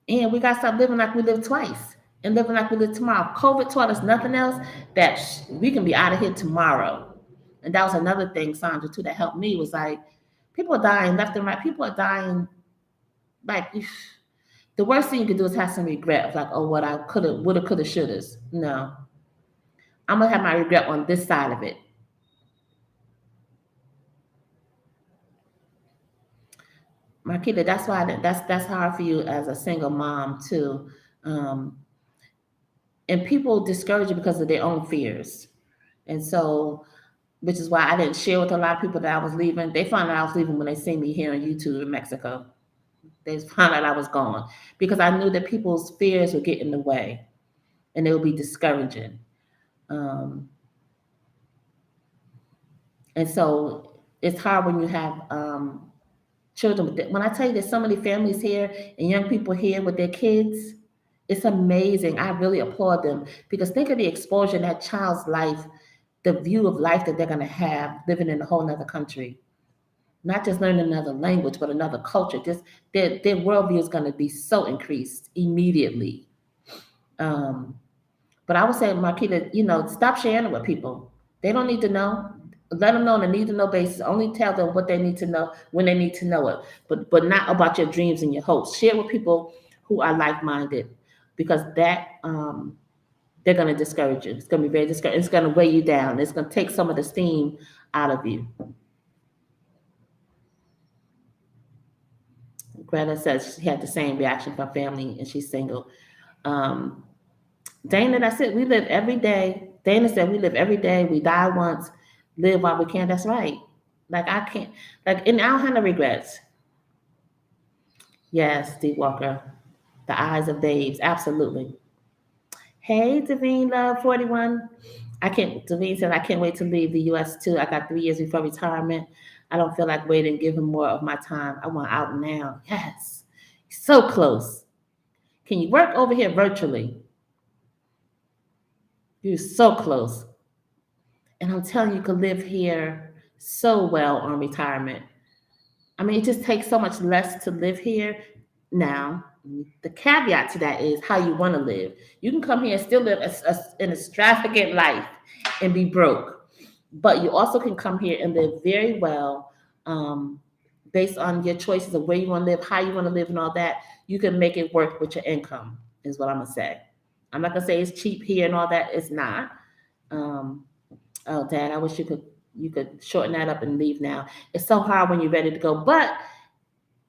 we got to stop living like we live twice and living like we live tomorrow. COVID taught us nothing else, that we can be out of here tomorrow. And that was another thing, Sandra, too, that helped me, was like, people are dying left and right. People are dying, like, the worst thing you can do is have some regret of like, oh, what I coulda, woulda, coulda, shouldas. No. I'm going to have my regret on this side of it. Marquita, that's why that's hard for you as a single mom, too. And people discourage you because of their own fears. And so, which is why I didn't share with a lot of people that I was leaving. They found out I was leaving when they see me here on YouTube in Mexico. They found out I was gone because I knew that people's fears would get in the way and it would be discouraging. And so it's hard when you have children. When I tell you there's so many families here and young people here with their kids, it's amazing. I really applaud them because think of the exposure in that child's life, the view of life that they're going to have living in a whole nother country. not just learning another language, but another culture. Just their worldview is going to be so increased immediately. Um, but I would say, Marquita, stop sharing it with people. They don't need to know. Let them know on a need to know basis. Only tell them what they need to know when they need to know it. But not about your dreams and your hopes. Share with people who are like minded, because that they're going to discourage you. It's going to be very discouraging. It's going to weigh you down. It's going to take some of the steam out of you. Greta says she had the same reaction from family and she's single. Um, Dana, that's it. We live every day. Dana said we live every day. We die once, live while we can. That's right. Like I can't, and I don't have no regrets. Yes, Steve Walker, the eyes of babes, absolutely. Hey, Davine Love 41. Davine said, I can't wait to leave the US too. I got 3 years before retirement. I don't feel like waiting, give him more of my time. I want out now. Yes, so close. Can you work over here virtually? You're so close. And I'm telling you, you could live here so well on retirement. I mean, it just takes so much less to live here. Now, the caveat to that is how you want to live. You can come here and still live an extravagant life and be broke, but you also can come here and live very well, um, based on your choices of where you want to live, how you want to live, and all that. You can make it work with your income, is what I'm gonna say. I'm not gonna say it's cheap here and all that. It's not. Um, oh, Dad, I wish you could shorten that up and leave now. It's so hard when you're ready to go, but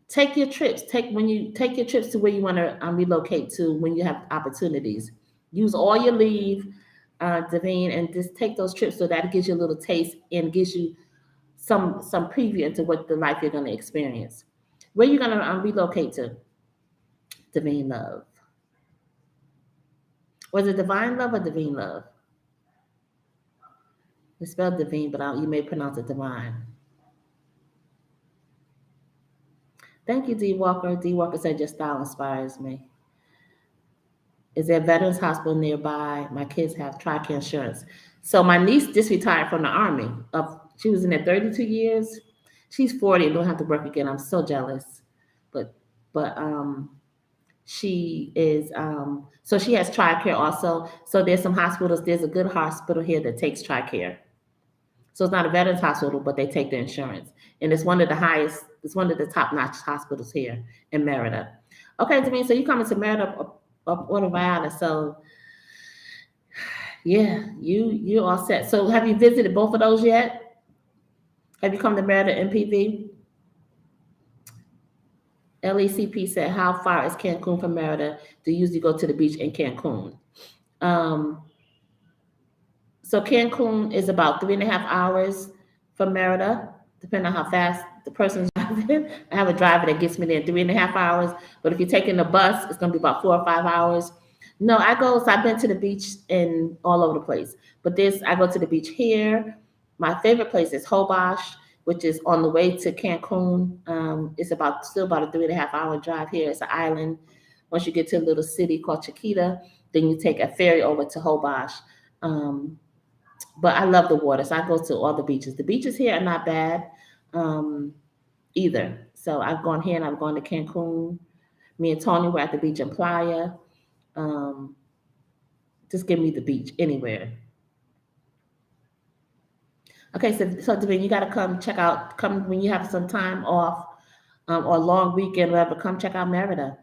take your trips. Take your trips to where you want to relocate to when you have opportunities. Use all your leave, Davine, and just take those trips so that it gives you a little taste and gives you some preview into what the life you're going to experience. Where you going to relocate to, Davine Love? Was it Divine Love or Divine Love? It's spelled Divine, but you may pronounce it Divine. Thank you, D Walker. D Walker said your style inspires me. Is there a veterans hospital nearby? My kids have TRICARE insurance. So my niece just retired from the army. She was in there 32 years. She's 40 and don't have to work again. I'm so jealous. But she is so she has TRICARE also. So there's some hospitals. There's a good hospital here that takes TRICARE. So it's not a veterans hospital, but they take the insurance. And it's one of the highest, it's one of the top-notch hospitals here in Merida. Okay, Damien, so you coming to Merida up on a Valley. So yeah, you all set. So have you visited both of those yet? Have you come to Merida MPV? LECP said, how far is Cancun from Merida? Do you usually go to the beach in Cancun? Um, So Cancun is about 3.5 hours from Merida, depending on how fast the person's driving. I have a driver that gets me there in 3.5 hours, but if you're taking the bus, it's going to be about 4 or 5 hours. No, so I've been to the beach in all over the place, but I go to the beach here. My favorite place is Hobosh, which is on the way to Cancun. It's still about a 3.5 hour drive here. It's an island. Once you get to a little city called Chiquita, then you take a ferry over to Hobosh. Um, but I love the water, so I go to all the beaches. The beaches here are not bad, um, either. So I've gone here and I've gone to Cancun. Me and Tony were at the beach in Playa. Um, just give me the beach anywhere. Okay, so Devin, you got to come when you have some time off, or a long weekend, whatever. Come check out Merida.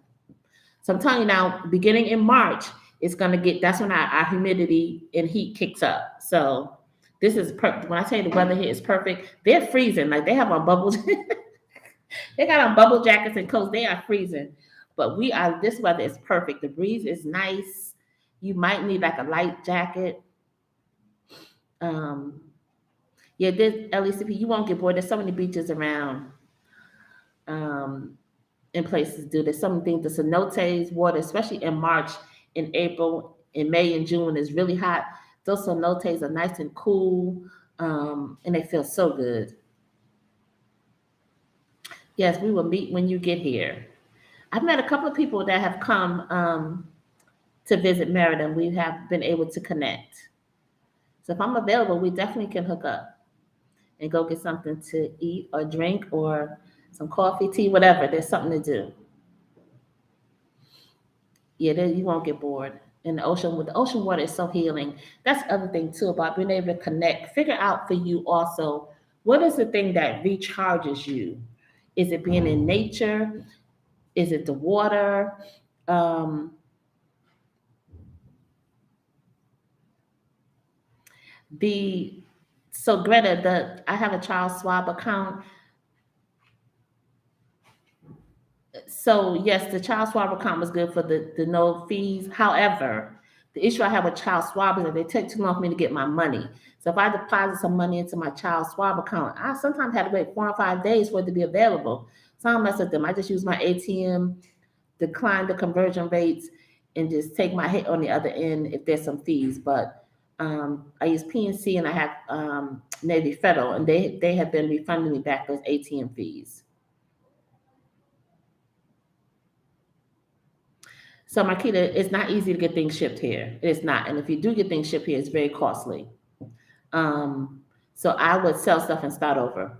So I'm telling you now, beginning in March, that's when our humidity and heat kicks up. So this is perfect. When I tell you the weather here is perfect, they're freezing. Like they have on bubbles. They got on bubble jackets and coats. They are freezing. But this weather is perfect. The breeze is nice. You might need like a light jacket. Um, yeah, this LECP, you won't get bored. There's so many beaches around. In places do. There's some things, the cenotes water, especially in March, in April, in May and June, is really hot. Those cenotes are nice and cool, and they feel so good. Yes, we will meet when you get here. I've met a couple of people that have come to visit Merida, and we have been able to connect. So if I'm available, we definitely can hook up. and go get something to eat or drink or some coffee, tea, whatever. There's something to do. Yeah, then you won't get bored. And the ocean, with the ocean water is so healing. That's the other thing too about being able to connect. Figure out for you also what is the thing that recharges you. Is it being in nature? Is it the water? Um, the so Greta, I have a child swab account. So yes, the child swab account was good for the no fees. However, the issue I have with child swab is that they take too long for me to get my money. So if I deposit some money into my child swab account, I sometimes had to wait 4 or 5 days for it to be available. So I don't mess with them. I just use my ATM, decline the conversion rates, and just take my hit on the other end if there's some fees. But I use PNC and I have Navy Federal, and they have been refunding me back those ATM fees. So Marquita, it's not easy to get things shipped here. It's not. And if you do get things shipped here, it's very costly. Um, so I would sell stuff and start over.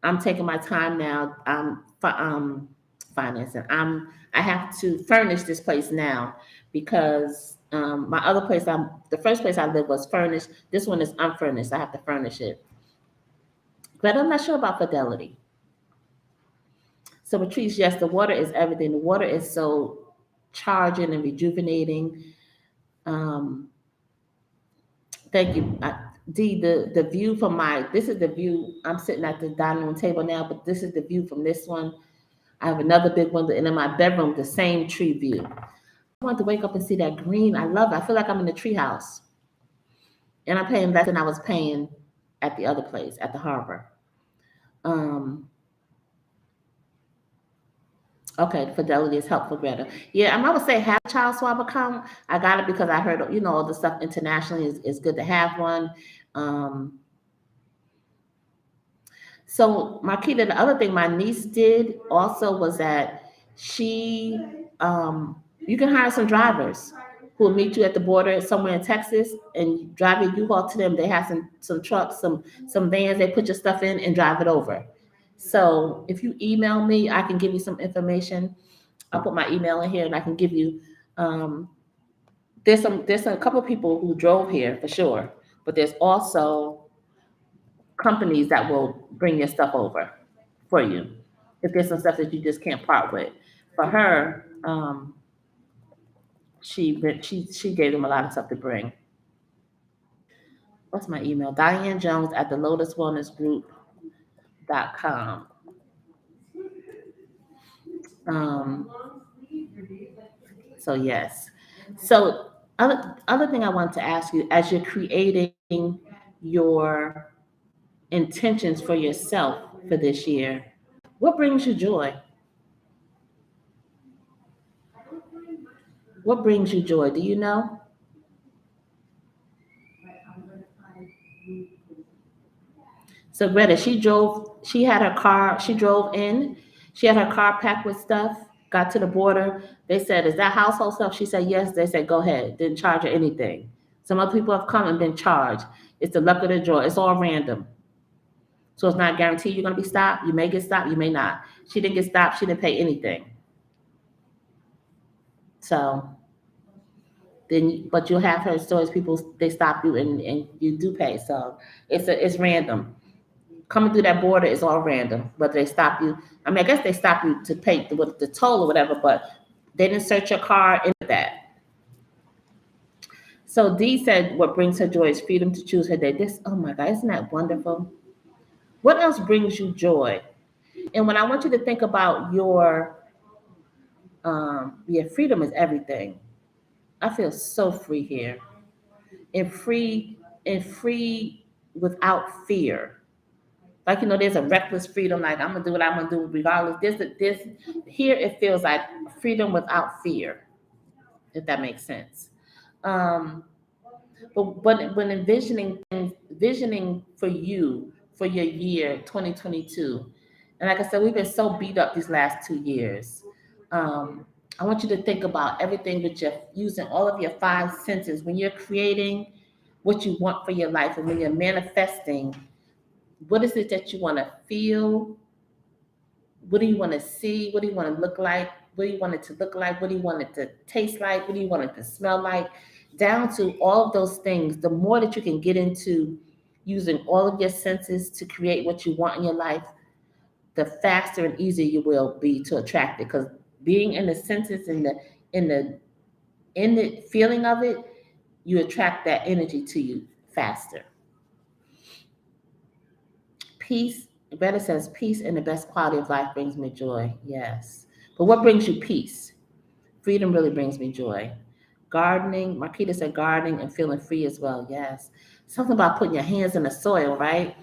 I'm taking my time now. Financing. I have to furnish this place now because my other place, the first place I lived was furnished. This one is unfurnished. I have to furnish it. But I'm not sure about Fidelity. So Patrice, yes, the water is everything. The water is so charging and rejuvenating. Um, Thank you. The view from this is the view. I'm sitting at the dining room table now, but this is the view from this one. I have another big window, and in my bedroom, the same tree view. I want to wake up and see that green. I love it. I feel like I'm in the tree house, and I'm paying less than I was paying at the other place at the harbor. Um, okay, Fidelity is helpful, Greta. Yeah, I would say have a child swap account. I got it because I heard all the stuff internationally is good to have one. Um, So, Marquita, the other thing my niece did also was that you can hire some drivers who will meet you at the border somewhere in Texas and drive your U-Haul to them. They have some trucks, some vans. They put your stuff in and drive it over. So, if you email me, I can give you some information. I'll put my email in here, and I can give you. Um, there's a couple of people who drove here for sure, but there's also companies that will bring your stuff over for you if there's some stuff that you just can't part with. For her, she gave them a lot of stuff to bring. What's my email? Diane Jones at the lotuswellnessgroup.com. Um, so yes. So other thing I want to ask you, as you're creating your intentions for yourself for this year, what brings you joy? What brings you joy? Do you know? So Greta, she drove in, she had her car packed with stuff, got to the border. They said, is that household stuff? She said, yes. They said, go ahead. Didn't charge her anything. Some other people have come and been charged. It's the luck of the draw. It's all random. So it's not guaranteed you're going to be stopped. You may get stopped, you may not. She didn't get stopped. She didn't pay anything. So but you'll have heard stories, people, they stop you and you do pay. So it's random. Coming through that border is all random, but they stop you. I mean, I guess they stop you to pay the toll or whatever, but they didn't search your car into that. So Dee said what brings her joy is freedom to choose her day. Oh my God, isn't that wonderful? What else brings you joy? And when I want you to think about freedom is everything. I feel so free here and free without fear. Like, there's a reckless freedom, like I'm gonna do what I'm gonna do regardless. This here it feels like freedom without fear, if that makes sense. Um, but when visioning for you for your year 2022, and like I said, we've been so beat up these last 2 years. Um, I want you to think about everything that you're using all of your five senses when you're creating what you want for your life and when you're manifesting What is it that you want to feel? What do you want to see? What do you want to look like? What do you want it to look like? What do you want it to taste like? What do you want it to smell like? Down to all of those things. The more that you can get into using all of your senses to create what you want in your life, the faster and easier you will be to attract it. Because being in the senses, in the in the feeling of it, you attract that energy to you faster. Peace, Betta says, peace and the best quality of life brings me joy. Yes. But what brings you peace? Freedom really brings me joy. Gardening, Marquita said gardening and feeling free as well. Yes. Something about putting your hands in the soil, right?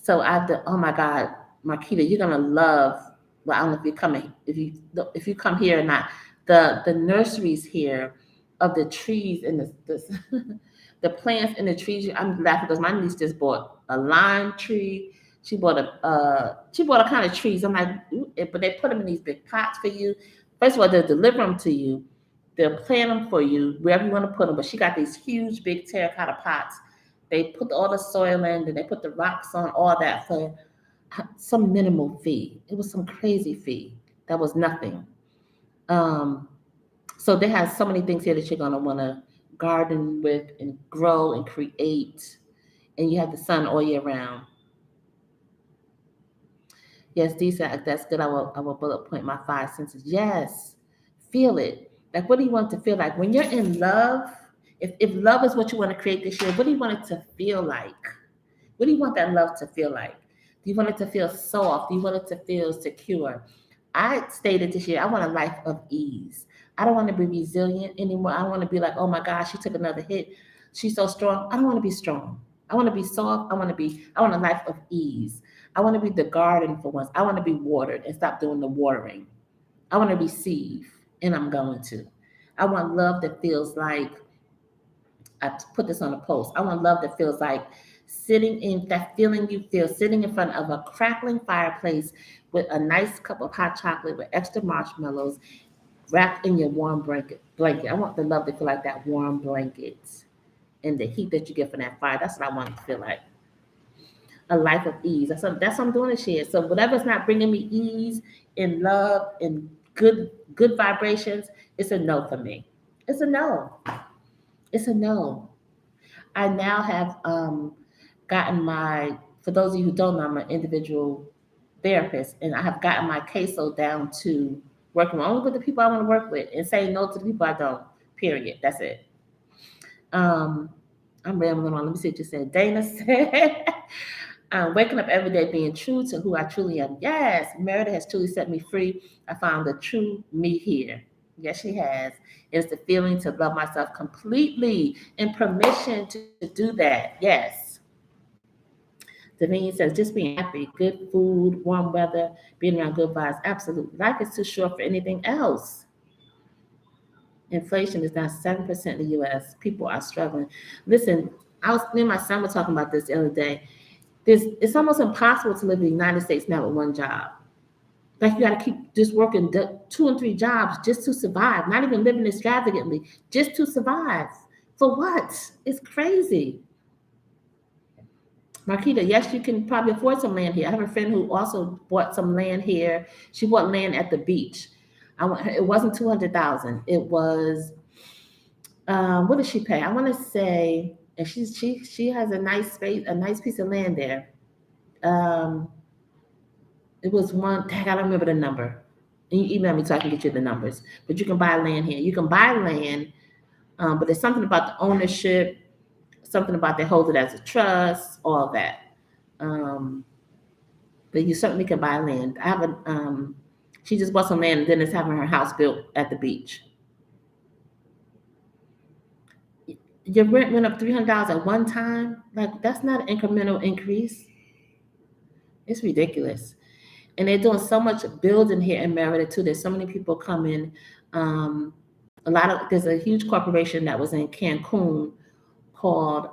So oh my God, Marquita, you're gonna love. Well, I don't know if you're coming, if you come here or not. The nurseries here of the trees and the the plants and the trees. I'm laughing because my niece just bought a lime tree. She bought a kind of trees. I'm like, "Ooh," but they put them in these big pots for you. First of all, they'll deliver them to you. They'll plant them for you wherever you want to put them. But she got these huge, big terracotta pots. They put all the soil in, and they put the rocks on, all that for some minimal fee. It was some crazy fee. That was nothing. Um, so they have so many things here that you're gonna want to garden with and grow and create, and you have the sun all year round. Yes, Dee said that's good. I will bullet point my five senses. Yes, feel it. Like, what do you want to feel like when you're in love? If love is what you want to create this year, what do you want it to feel like? What do you want that love to feel like? Do you want it to feel soft? Do you want it to feel secure? I stated this year, I want a life of ease. I don't want to be resilient anymore. I don't want to be like, oh my gosh, she took another hit. She's so strong. I don't want to be strong. I want to be soft. I want a life of ease. I want to be the garden for once. I want to be watered and stop doing the watering. I want to receive, and I'm going to. I want love that feels like, I put this on a post. I want love that feels like sitting in that feeling you feel sitting in front of a crackling fireplace with a nice cup of hot chocolate with extra marshmallows wrapped in your warm blanket. I want the love to feel like that warm blanket and the heat that you get from that fire. That's what I want it to feel like. A life of ease. That's what I'm doing this year. So whatever's not bringing me ease and love and good vibrations, it's a no for me. It's a no. It's a no. I now have gotten for those of you who don't know, I'm an individual therapist, and I have gotten my caseload down to working only with the people I want to work with and saying no to the people I don't, period. That's it. Um, I'm rambling on. Let me see what you said. Dana said, waking up every day being true to who I truly am. Yes, Meredith has truly set me free. I found the true me here. Yes, she has. It's the feeling to love myself completely and permission to do that. Yes. Davine says, just being happy, good food, warm weather, being around good vibes. Absolutely. Life is too short for anything else. Inflation is now 7% in the US. People are struggling. Listen, me and my son were talking about this the other day. It's almost impossible to live in the United States now with one job. Like, you got to keep just working 2 and 3 jobs just to survive, not even living extravagantly, just to survive. For what? It's crazy. Marquita, yes, you can probably afford some land here. I have a friend who also bought some land here. She bought land at the beach. It wasn't 200,000. It was, what did she pay? I want to say, and she has a nice space, a nice piece of land there. Um, it was one. Dang, I don't remember the number. And you email me so I can get you the numbers. But you can buy land here. You can buy land, but there's something about the ownership, something about they hold it as a trust, all that. Um, but you certainly can buy land. I have she just bought some land and then is having her house built at the beach. Your rent went up $300 at one time. Like, that's not an incremental increase. It's ridiculous. And they're doing so much building here in Merida too. There's so many people coming. There's a huge corporation that was in Cancun called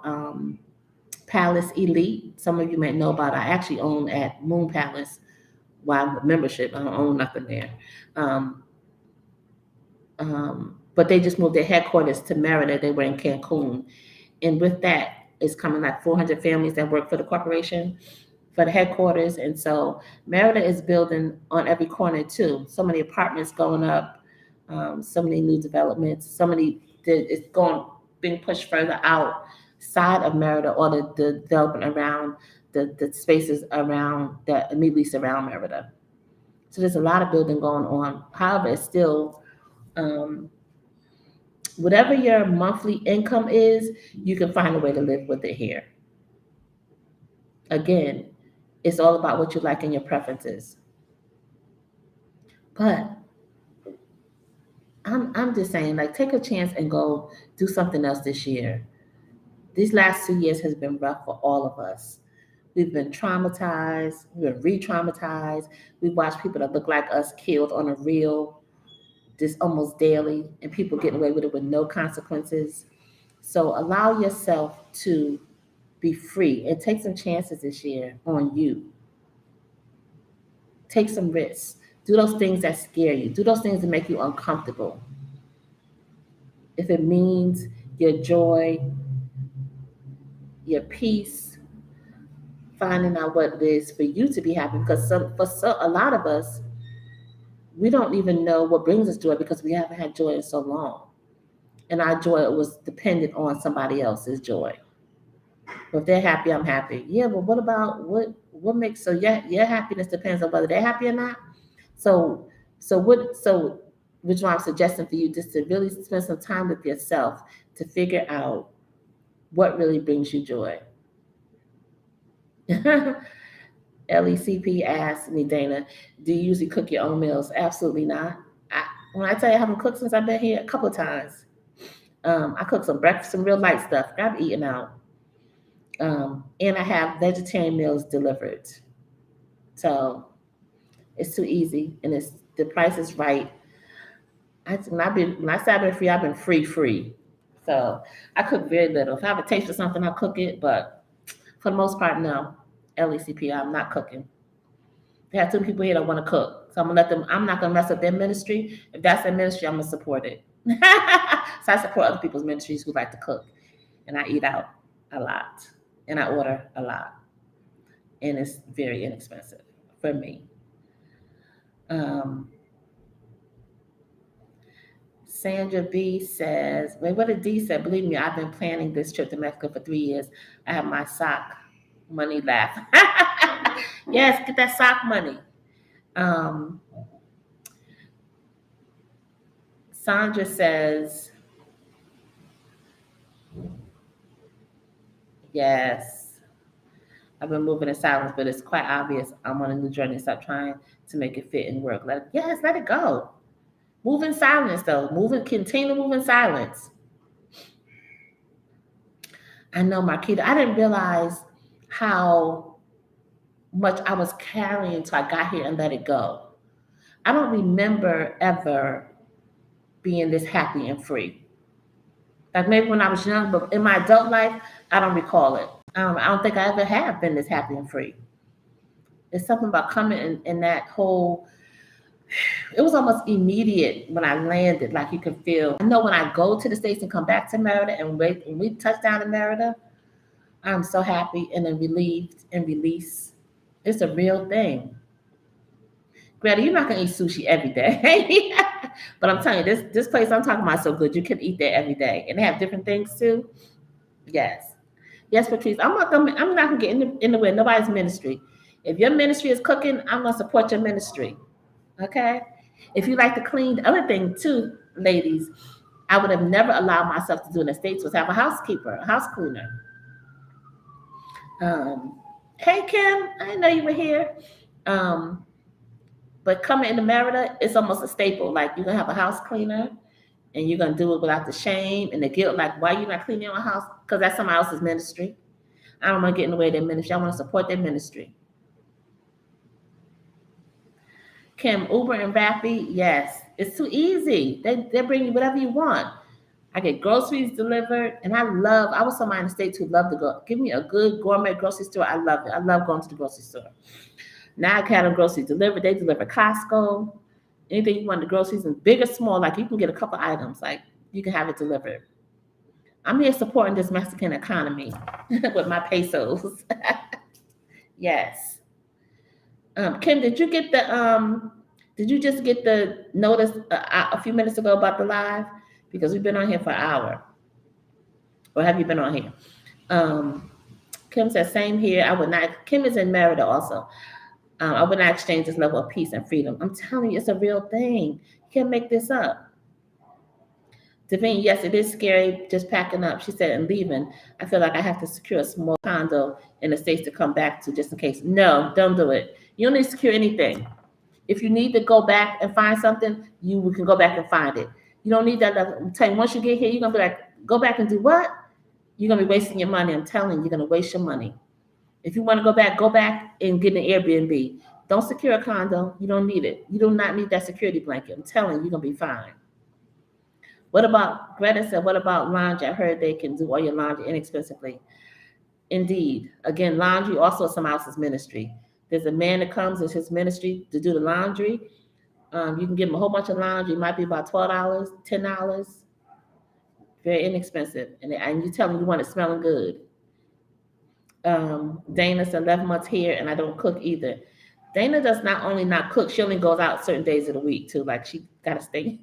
Palace Elite. Some of you may know about it. I actually own at Moon Palace. Well, membership. I don't own nothing there. But they just moved their headquarters to Merida. They were in Cancun. And with that, is coming, like 400 families that work for the corporation, for the headquarters. And so Merida is building on every corner too. So many apartments going up, so many new developments, so many, it's going, being pushed further outside of Merida, or the development around the spaces around that immediately surround Merida. So there's a lot of building going on. However, it's still, whatever your monthly income is, you can find a way to live with it here. Again, it's all about what you like and your preferences. But I'm just saying, like, take a chance and go do something else this year. These last 2 years has been rough for all of us. We've been traumatized, we've been re-traumatized. We've watched people that look like us killed on a reel just almost daily, and people getting away with it with no consequences. So allow yourself to be free and take some chances this year on you. Take some risks. Do those things that scare you. Do those things that make you uncomfortable. If it means your joy, your peace, finding out what it is for you to be happy. Because a lot of us, we don't even know what brings us joy because we haven't had joy in so long. And our joy was dependent on somebody else's joy. Well, if they're happy, I'm happy. Yeah, but what about what makes, so your happiness depends on whether they're happy or not. So which one I'm suggesting for you, just to really spend some time with yourself to figure out what really brings you joy. LECP asked me, Dana, do you usually cook your own meals? Absolutely not. When I tell you I haven't cooked since I've been here, a couple of times. I cook some breakfast, some real light stuff. I've eaten out. And I have vegetarian meals delivered. So it's too easy, and the price is right. When I say I've been free, I've been free. So I cook very little. If I have a taste for something, I'll cook it, but for the most part, no. LECP, I'm not cooking. They have two people here that want to cook. So I'm gonna let them, I'm not gonna mess up their ministry. If that's their ministry, I'm gonna support it. So I support other people's ministries who like to cook. And I eat out a lot. And I order a lot. And it's very inexpensive for me. Sandra B says, wait, what did D say? Believe me, I've been planning this trip to Mexico for 3 years. I have my sock money left. Yes, get that sock money. Sandra says, yes, I've been moving in silence, but it's quite obvious I'm on a new journey. Stop trying to make it fit and work. Let it go. Move in silence, though. Continue to move in silence. I know, Marquita, I didn't realize how much I was carrying until I got here and let it go. I don't remember ever being this happy and free. Like maybe when I was young, but in my adult life, I don't recall it. I don't think I ever have been this happy and free. It's something about coming in that whole, it was almost immediate when I landed. Like you could feel, I know when I go to the States and come back to Merida and we touch down in Merida, I'm so happy and then relieved and released. It's a real thing. Greta, you're not gonna eat sushi every day. But I'm telling you, this place I'm talking about is so good. You can eat there every day. And they have different things too. Yes. Yes, Patrice. I'm not gonna get in the way of nobody's ministry. If your ministry is cooking, I'm gonna support your ministry. Okay? If you like to clean, the other thing too, ladies, I would have never allowed myself to do in the States was have a housekeeper, a house cleaner. Hey Kim, I didn't know you were here. But coming into Merida, it's almost a staple. Like you're gonna have a house cleaner, and you're gonna do it without the shame and the guilt. Like, why you not cleaning your house? Because that's somebody else's ministry. I don't want to get in the way of their ministry. I want to support their ministry. Kim, Uber and Rappi, yes, it's too easy. They bring you whatever you want. I get groceries delivered, and I was somebody in the States who loved to go. Give me a good gourmet grocery store. I love it. I love going to the grocery store. Now I can have groceries delivered. They deliver Costco. Anything you want, the groceries, and big or small, like you can get a couple items, like you can have it delivered. I'm here supporting this Mexican economy with my pesos. Yes. Kim, did you just get the notice a few minutes ago about the live? Because we've been on here for an hour. Or have you been on here? Um, Kim says, same here. I would not. Kim is in Merida also. I would not exchange this level of peace and freedom. I'm telling you, it's a real thing. You can't make this up. Davine, yes, it is scary just packing up. She said, and leaving. I feel like I have to secure a small condo in the States to come back to just in case. No, don't do it. You don't need to secure anything. If you need to go back and find something, you can go back and find it. You don't need that. I'm telling you, once you get here, you're going to be like, go back and do what? You're going to be wasting your money. I'm telling you, you're going to waste your money. If you want to go back and get an Airbnb. Don't secure a condo. You don't need it. You do not need that security blanket. I'm telling you, you're going to be fine. What about, Greta said, what about laundry? I heard they can do all your laundry inexpensively. Indeed. Again, laundry also someone else's ministry. There's a man that comes, it's his ministry to do the laundry. You can give him a whole bunch of laundry. It might be about $12, $10. Very inexpensive. And you tell him you want it smelling good. Dana's 11 months here, and I don't cook either. Dana does not only not cook, she only goes out certain days of the week too. Like she gotta stay.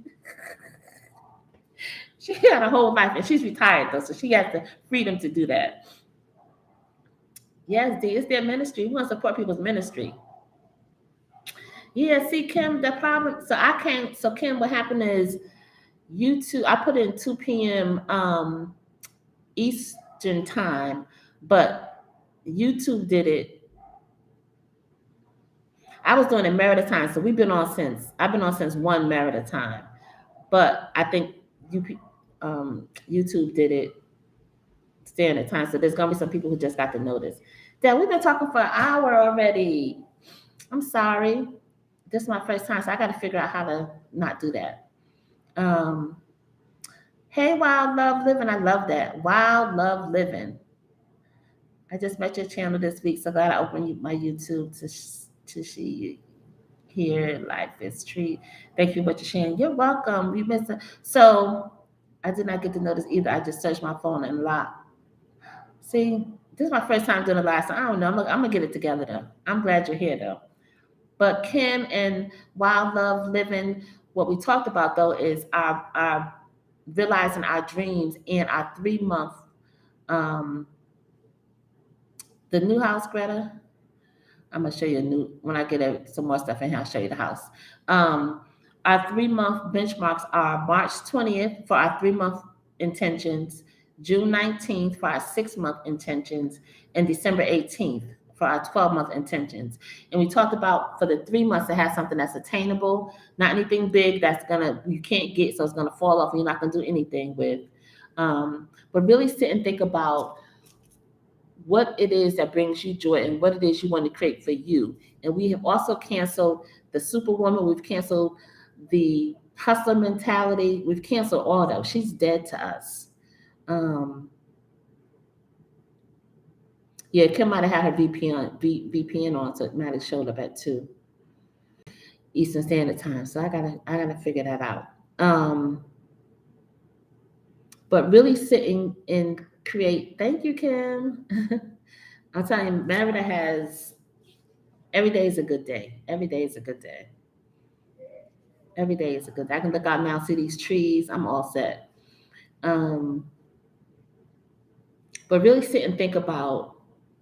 She got a whole life, and she's retired though, so she has the freedom to do that. Yes, D, it's their ministry. We want to support people's ministry. Yeah, see, Kim, the problem. So I can't. So Kim, what happened is YouTube. I put in 2 p.m. Eastern time, but YouTube did it. I was doing it Merida time, so I've been on since 1 Merida time, but I think YouTube did it standard time. So there's gonna be some people who just got the notice. Dad, we've been talking for an hour already. I'm sorry. This is my first time, so I got to figure out how to not do that. Hey, Wild Love Living. I love that. Wild Love Living. I just met your channel this week, so glad I opened my YouTube to see you here. Life is treat. Thank you for what you're sharing. You're welcome. You missed it. So I did not get the notice either. I just searched my phone and locked. See, this is my first time doing a live, so I don't know. I'm gonna get it together though. I'm glad you're here though. But Kim and Wild Love Living, what we talked about though is our realizing our dreams and our 3-month the new house, Greta. I'm gonna show you when I get some more stuff in here. I'll show you the house. Our 3-month benchmarks are March 20th for our 3-month intentions, June 19th for our 6-month intentions, and December 18th for our 12-month intentions. And we talked about for the 3 months to have something that's attainable, not anything big you can't get, so it's gonna fall off and you're not gonna do anything with. But really sit and think about what it is that brings you joy and what it is you want to create for you. And we have also canceled the superwoman. We've canceled the hustler mentality. We've canceled all those. She's dead to us. Yeah, Kim might have had her VPN on, so it might have showed up at 2 Eastern Standard Time. So I gotta figure that out. But really sitting and create. Thank you, Kim. I'm telling you, Merida has every day is a good day. Every day is a good day. Every day is a good day. I can look out now, see these trees. I'm all set. But really sit and think about,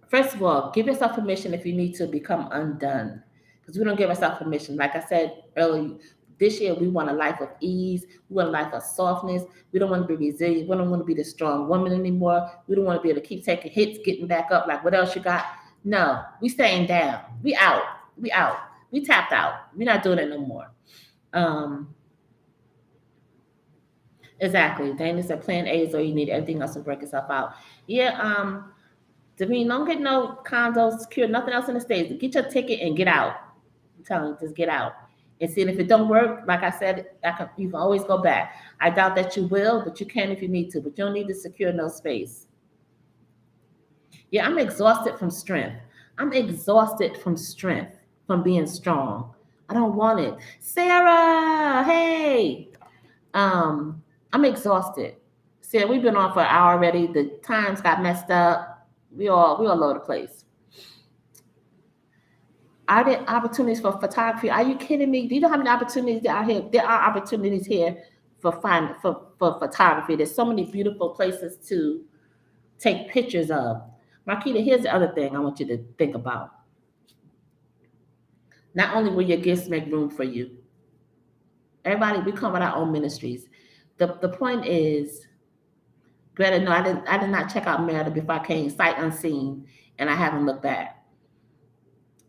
first of all, give yourself permission if you need to become undone. Because we don't give ourselves permission. Like I said earlier, this year we want a life of ease. We want a life of softness. We don't want to be resilient. We don't want to be the strong woman anymore. We don't want to be able to keep taking hits, getting back up. Like, what else you got? No, we staying down. We out. We out. We tapped out. We're not doing it no more. Exactly. Dana said plan A is all you need. Everything else will work itself out. Yeah. Davine, don't get no condos, secure, nothing else in the States. Get your ticket and get out. I'm telling you, just get out. And see, if it don't work, like I said, you can always go back. I doubt that you will, but you can if you need to. But you don't need to secure no space. Yeah, I'm exhausted from strength. I'm exhausted from strength, from being strong. I don't want it. Sarah, hey. I'm exhausted. See, we've been on for an hour already. The times got messed up. We all over the place. Are there opportunities for photography? Are you kidding me? Do you know how many opportunities there are here? There are opportunities here for photography. There's so many beautiful places to take pictures of. Marquita, here's the other thing I want you to think about. Not only will your gifts make room for you, everybody, we come with our own ministries. The point is, Greta, no, I did not check out Merida before I came sight unseen, and I haven't looked back.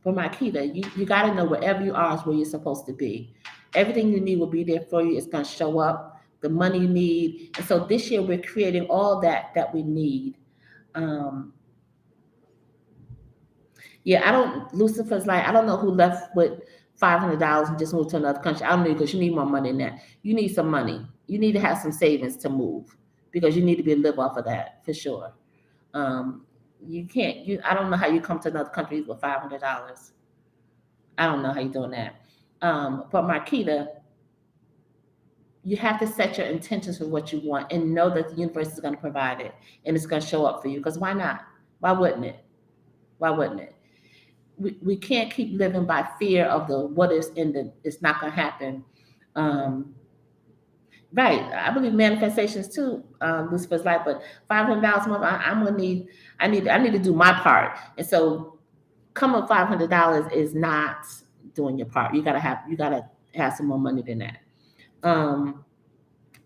But Marquita, you got to know wherever you are is where you're supposed to be. Everything you need will be there for you. It's going to show up. The money you need. And so this year we're creating all that we need. Yeah, Lucifer's like, I don't know who left with $500 and just moved to another country. I don't know, because you need more money than that. You need some money. You need to have some savings to move, because you need to be able to live off of that for sure. You can't, I don't know how you come to another country with $500. I don't know how you're doing that. But Marquita, you have to set your intentions for what you want and know that the universe is going to provide it and it's going to show up for you. Because why not? Why wouldn't it? Why wouldn't it? We can't keep living by fear of the what is in the it's not going to happen. Right. I believe manifestations too, Lucifer's life, but $500 a month, I'm gonna need. I need to do my part, and so come up $500 is not doing your part. You gotta have some more money than that,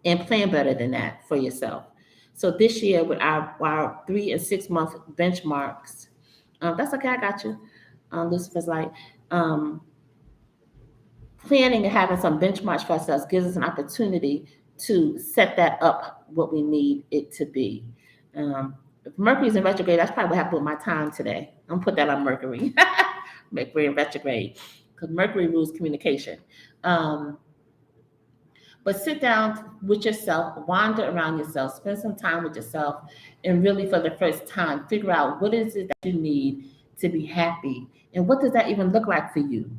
and plan better than that for yourself. So this year with our 3 and 6 month benchmarks, that's okay. I got you. Lucifer's like. Planning and having some benchmarks for ourselves gives us an opportunity to set that up what we need it to be. If Mercury's in retrograde, that's probably what happened with my time today. I'm gonna put that on Mercury. Mercury in retrograde, because Mercury rules communication. But sit down with yourself, wander around yourself, spend some time with yourself, and really for the first time, figure out what is it that you need to be happy, and what does that even look like for you?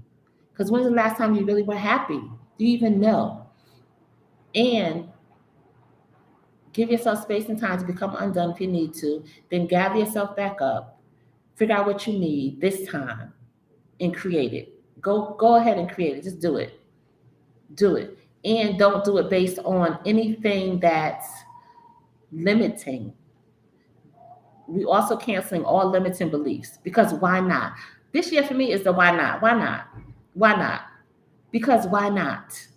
Because when's the last time you really were happy? Do you even know? And give yourself space and time to become undone if you need to. Then gather yourself back up. Figure out what you need this time and create it. Go ahead and create it. Just do it. Do it. And don't do it based on anything that's limiting. We also canceling all limiting beliefs, because why not? This year for me is the why not? Why not? Why not? Because why not?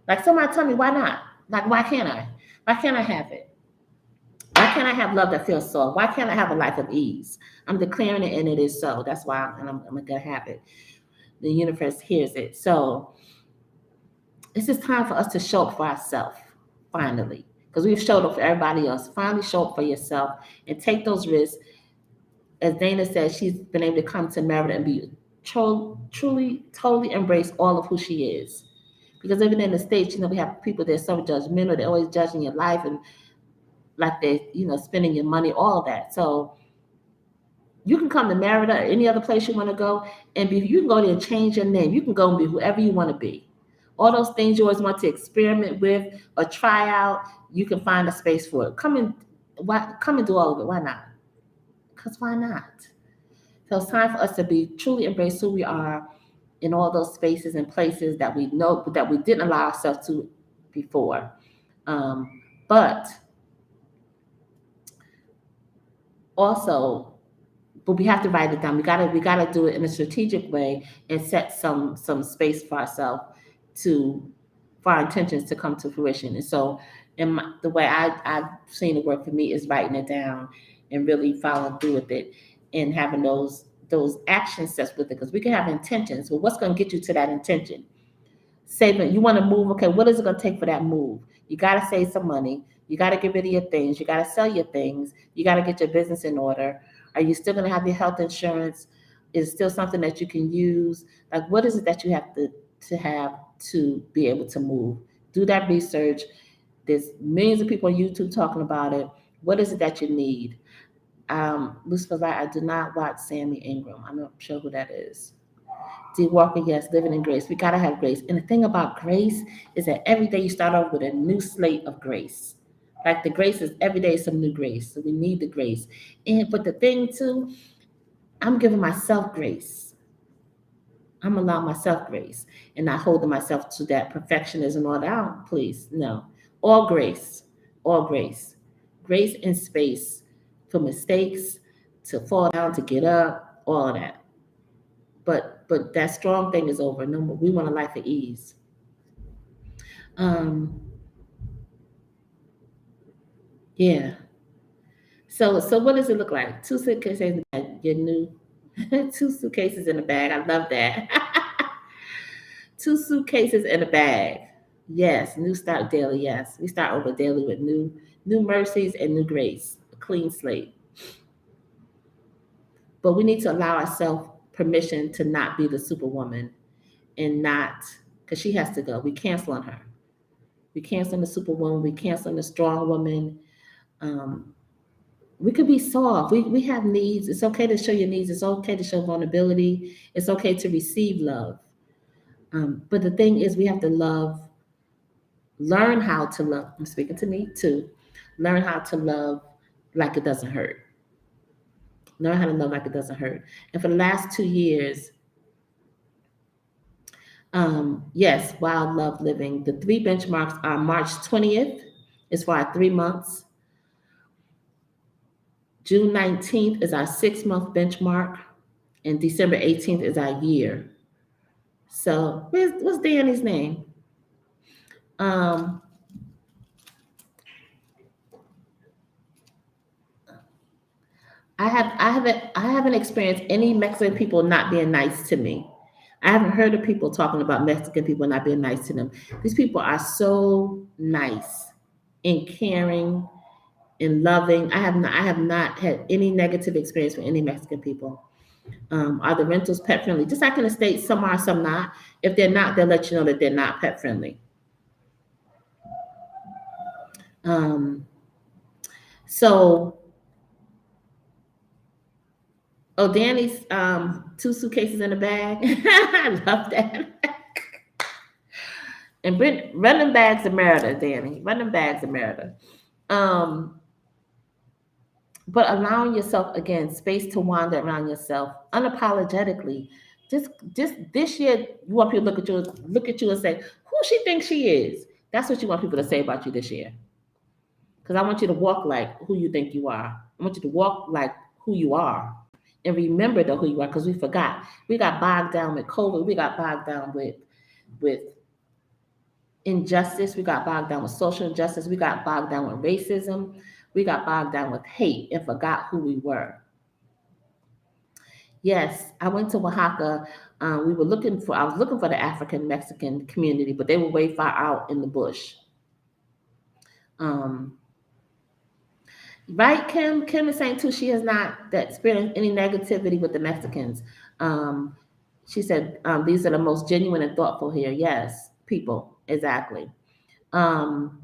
Like, somebody tell me why not? Like, why can't I? Why can't I have it? Why can't I have love that feels so? Why can't I have a life of ease? I'm declaring it, and it is so. That's why I'm gonna have it. The universe hears it. So it's just time for us to show up for ourselves, finally. Because we've showed up for everybody else. Finally show up for yourself and take those risks. As Dana said, she's been able to come to Merida and be truly, totally embrace all of who she is. Because even in the States, we have people that are so judgmental. They're always judging your life, and like they're, spending your money, all of that. So you can come to Merida or any other place you want to go, and you can go there and change your name. You can go and be whoever you want to be. All those things you always want to experiment with or try out, you can find a space for it. Come and do all of it. Why not? Because why not? So it's time for us to be truly embrace who we are in all those spaces and places that we know that we didn't allow ourselves to before. But we have to write it down. We gotta do it in a strategic way and set some space for ourselves for our intentions to come to fruition. And so, the way I've seen it work for me is writing it down and really following through with it and having those action steps with it, because we can have intentions. Well, what's going to get you to that intention? Saving, you want to move. Okay, what is it going to take for that move? You got to save some money. You got to get rid of your things. You got to sell your things. You got to get your business in order. Are you still going to have your health insurance? Is it still something that you can use? Like, what is it that you have to have to be able to move? Do that research. There's millions of people on YouTube talking about it. What is it that you need? Lucifer's like, I do not watch Sammy Ingram. I'm not sure who that is. D. Walker, yes, living in grace. We got to have grace. And the thing about grace is that every day you start off with a new slate of grace. Like the grace is every day some new grace. So we need the grace. And but the thing too, I'm giving myself grace. I'm allowing myself grace and not holding myself to that perfectionism or down, please. No. All grace. All grace. Grace and space for mistakes, to fall down, to get up, all of that. But that strong thing is over. No more. We want a life of ease. Um, yeah. So what does it look like? Two suitcases in the bag, your new two suitcases in the bag. I love that. Two suitcases in a bag. Yes, new start daily. Yes, we start over daily with new mercies and new grace, a clean slate. But we need to allow ourselves permission to not be the superwoman and not because she has to go. We cancel on her. We cancel on the superwoman. We cancel on the strong woman. Um, we could be soft. We have needs. It's okay to show your needs. It's okay to show vulnerability. It's okay to receive love. But the thing is, we have to learn how to love. I'm speaking to me too. Learn how to love like it doesn't hurt. Learn how to love like it doesn't hurt. And for the last 2 years, yes, wild love living. The three benchmarks are March 20th is for our 3 months. June 19th is our 6 month benchmark. And December 18th is our year. So what's Danny's name? Um, I haven't experienced any Mexican people not being nice to me. I haven't heard of people talking about Mexican people not being nice to them. These people are so nice and caring and loving. I have not had any negative experience with any Mexican people. Are the rentals pet friendly? Just like in the States, some are, some not. If they're not, they'll let you know that they're not pet friendly. Um, so, oh, Danny's two suitcases in a bag. I love that. And run them bags of murder, Danny. Run them bags of murder. Um, but allowing yourself again space to wander around yourself unapologetically. Just just this year, you want people to look at you and say, "Who she thinks she is?" That's what you want people to say about you this year. Because I want you to walk like who you think you are. I want you to walk like who you are, and remember the who you are. Because we forgot. We got bogged down with COVID. We got bogged down with injustice. We got bogged down with social injustice. We got bogged down with racism. We got bogged down with hate and forgot who we were. Yes, I went to Oaxaca. I was looking for the African Mexican community, but they were way far out in the bush. Um, right, Kim? Kim is saying too, she has not that experienced any negativity with the Mexicans. Um, she said, these are the most genuine and thoughtful here. Yes, people, exactly. Um,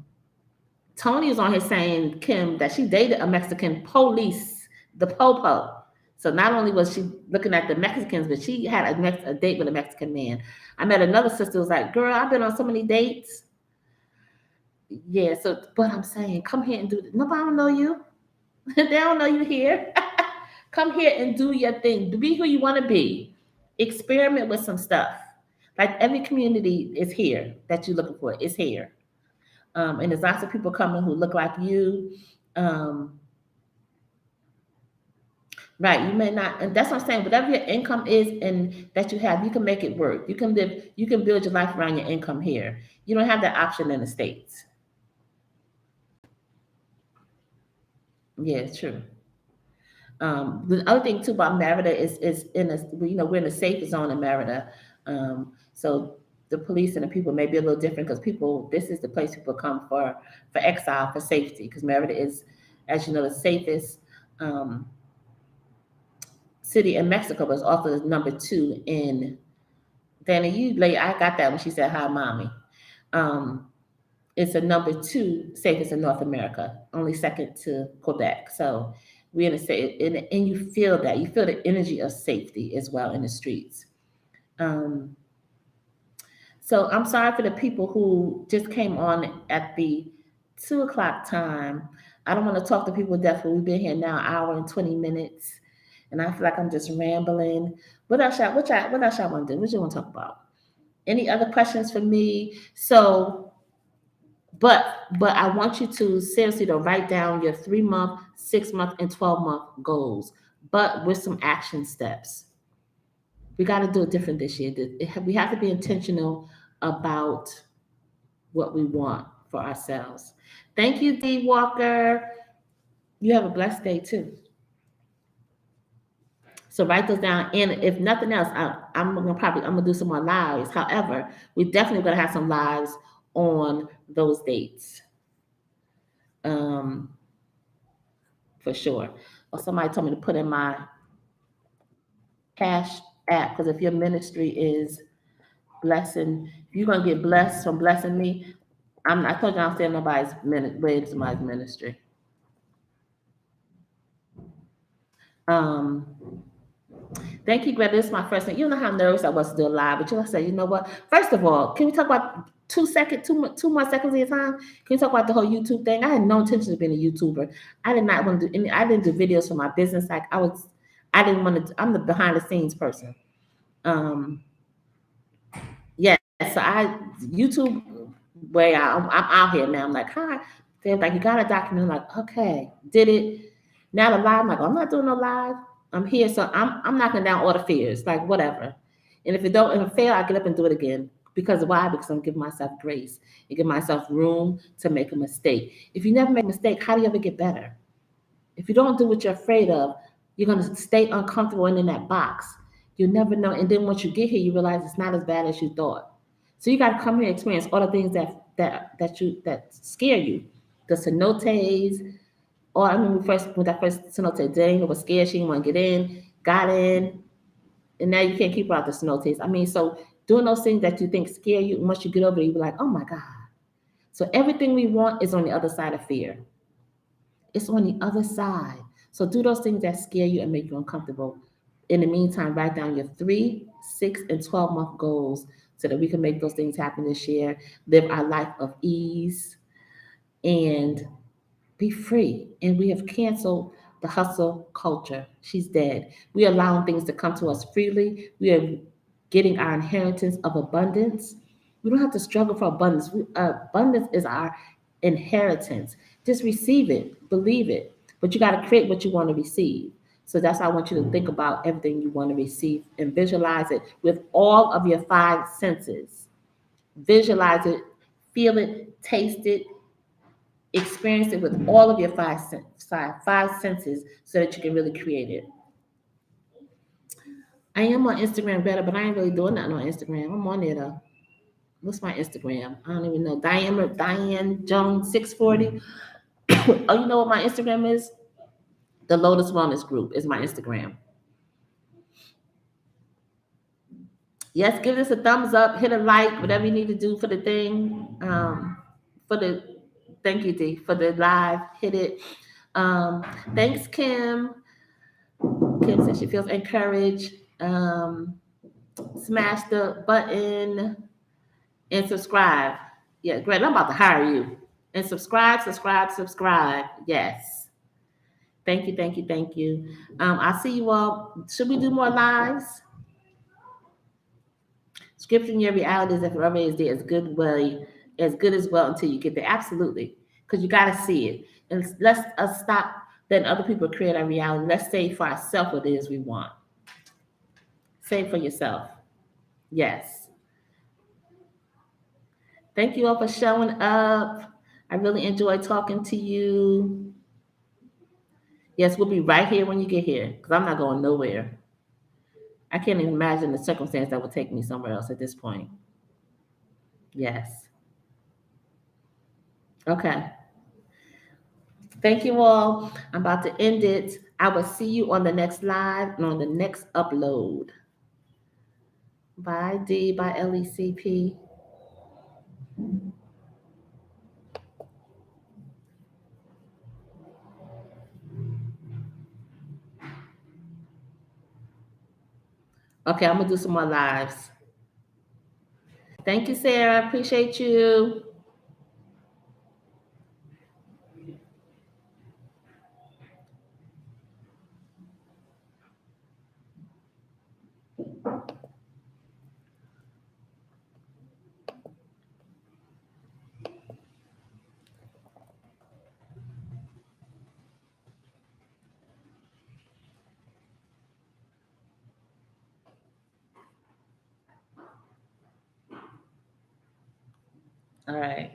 Tony is on here saying, Kim, that she dated a Mexican police, the popo. So not only was she looking at the Mexicans, but she had a date with a Mexican man. I met another sister who was like, girl, I've been on so many dates. Yeah, so, but I'm saying, come here and do this. Nobody don't know you. They don't know you here. Come here and do your thing. Be who you want to be. Experiment with some stuff. Like every community is here that you're looking for is here. And there's lots of people coming who look like you. Um, right, you may not, and that's what I'm saying. Whatever your income is and that you have, you can make it work. You can build your life around your income here. You don't have that option in the States. Yeah, it's true. The other thing too about Merida is in a we're in a safe zone in Merida, so the police and the people may be a little different because people this is the place people come for exile for safety because Merida is, as you know, the safest um, city in Mexico, but it's also the number two in. Danny, I got that when she said hi, mommy. Um, it's a number two safest in North America, only second to Quebec. So we're in a safe, and you feel that. You feel the energy of safety as well in the streets. Um, so I'm sorry for the people who just came on at the 2 o'clock time. I don't want to talk to people to death. We've been here now an hour and 20 minutes, and I feel like I'm just rambling. What else y'all want to do? What you want to talk about? Any other questions for me? So, but I want you to seriously to write down your 3 month, 6 month, and 12 month goals, but with some action steps. We got to do it different this year. We have to be intentional about what we want for ourselves. Thank you, D Walker. You have a blessed day too. So write those down. And if nothing else, I'm gonna do some more lives. However, we definitely gonna have some lives on those dates. Um, for sure. Or somebody told me to put in my cash app, because if your ministry is blessing, if you're gonna get blessed from blessing me, I told you I'm saying nobody's way to somebody's ministry. Um, Thank you, Greta. This is my first thing. You know how nervous I was to do a live, but you say, you know what? First of all, can we talk about 2 more seconds of your time? Can we talk about the whole YouTube thing? I had no intention of being a YouTuber. I did not want to do any. I didn't do videos for my business. Like I didn't want to. I'm the behind the scenes person. Um, yeah. So YouTube way out. I'm out here now. I'm like, hi. They're like, you got a document. I'm like, okay, did it. Now the live, I'm like, I'm not doing no live. I'm here, so I'm knocking down all the fears, like whatever. And if it fail, I get up and do it again. Because why? Because I'm giving myself grace and give myself room to make a mistake. If you never make a mistake, how do you ever get better? If you don't do what you're afraid of, you're gonna stay uncomfortable and in that box. You'll never know. And then once you get here, you realize it's not as bad as you thought. So you got to come here and experience all the things that scare you. The cenotes, or I remember first with that first cenote, Daniel was scared, she didn't want to get in, got in, and now you can't keep her out the cenotes. I mean, so doing those things that you think scare you, and once you get over it, you be like, oh my God. So everything we want is on the other side of fear. It's on the other side. So do those things that scare you and make you uncomfortable. In the meantime, write down your 3, 6, and 12 month goals so that we can make those things happen this year, live our life of ease, and be free. And we have canceled the hustle culture. She's dead. We are allowing things to come to us freely. We are getting our inheritance of abundance. We don't have to struggle for abundance. Abundance is our inheritance. Just receive it, believe it. But you got to create what you want to receive. So that's why I want you to think about everything you want to receive and visualize it with all of your 5 senses. Visualize it, feel it, taste it, experience it with all of your five senses so that you can really create it. I am on Instagram better, but I ain't really doing nothing on Instagram. I'm on there though. What's my Instagram? I don't even know. Diane Jones 640. Oh, you know what my Instagram is? The Lotus Wellness Group is my Instagram. Yes, give this a thumbs up, hit a like, whatever you need to do for the thing. For the Thank you, D, for the live. Hit it. Thanks, Kim. Kim says she feels encouraged. Smash the button and subscribe. Yeah, great. I'm about to hire you. And subscribe. Yes. Thank you, thank you, thank you. I'll see you all. Should we do more lives? Scripting your reality is if forever is there as good as well until you get there. Absolutely. Because you gotta see it. And let's stop letting other people create our reality. Let's say for ourselves what it is we want. Say it for yourself. Yes. Thank you all for showing up. I really enjoyed talking to you. Yes, we'll be right here when you get here because I'm not going nowhere. I can't even imagine the circumstance that would take me somewhere else at this point. Yes. Okay. Thank you all. I'm about to end it. I will see you on the next live and on the next upload. Bye, D. Bye, LECP. Okay, I'm going to do some more lives. Thank you, Sarah. Appreciate you. All right.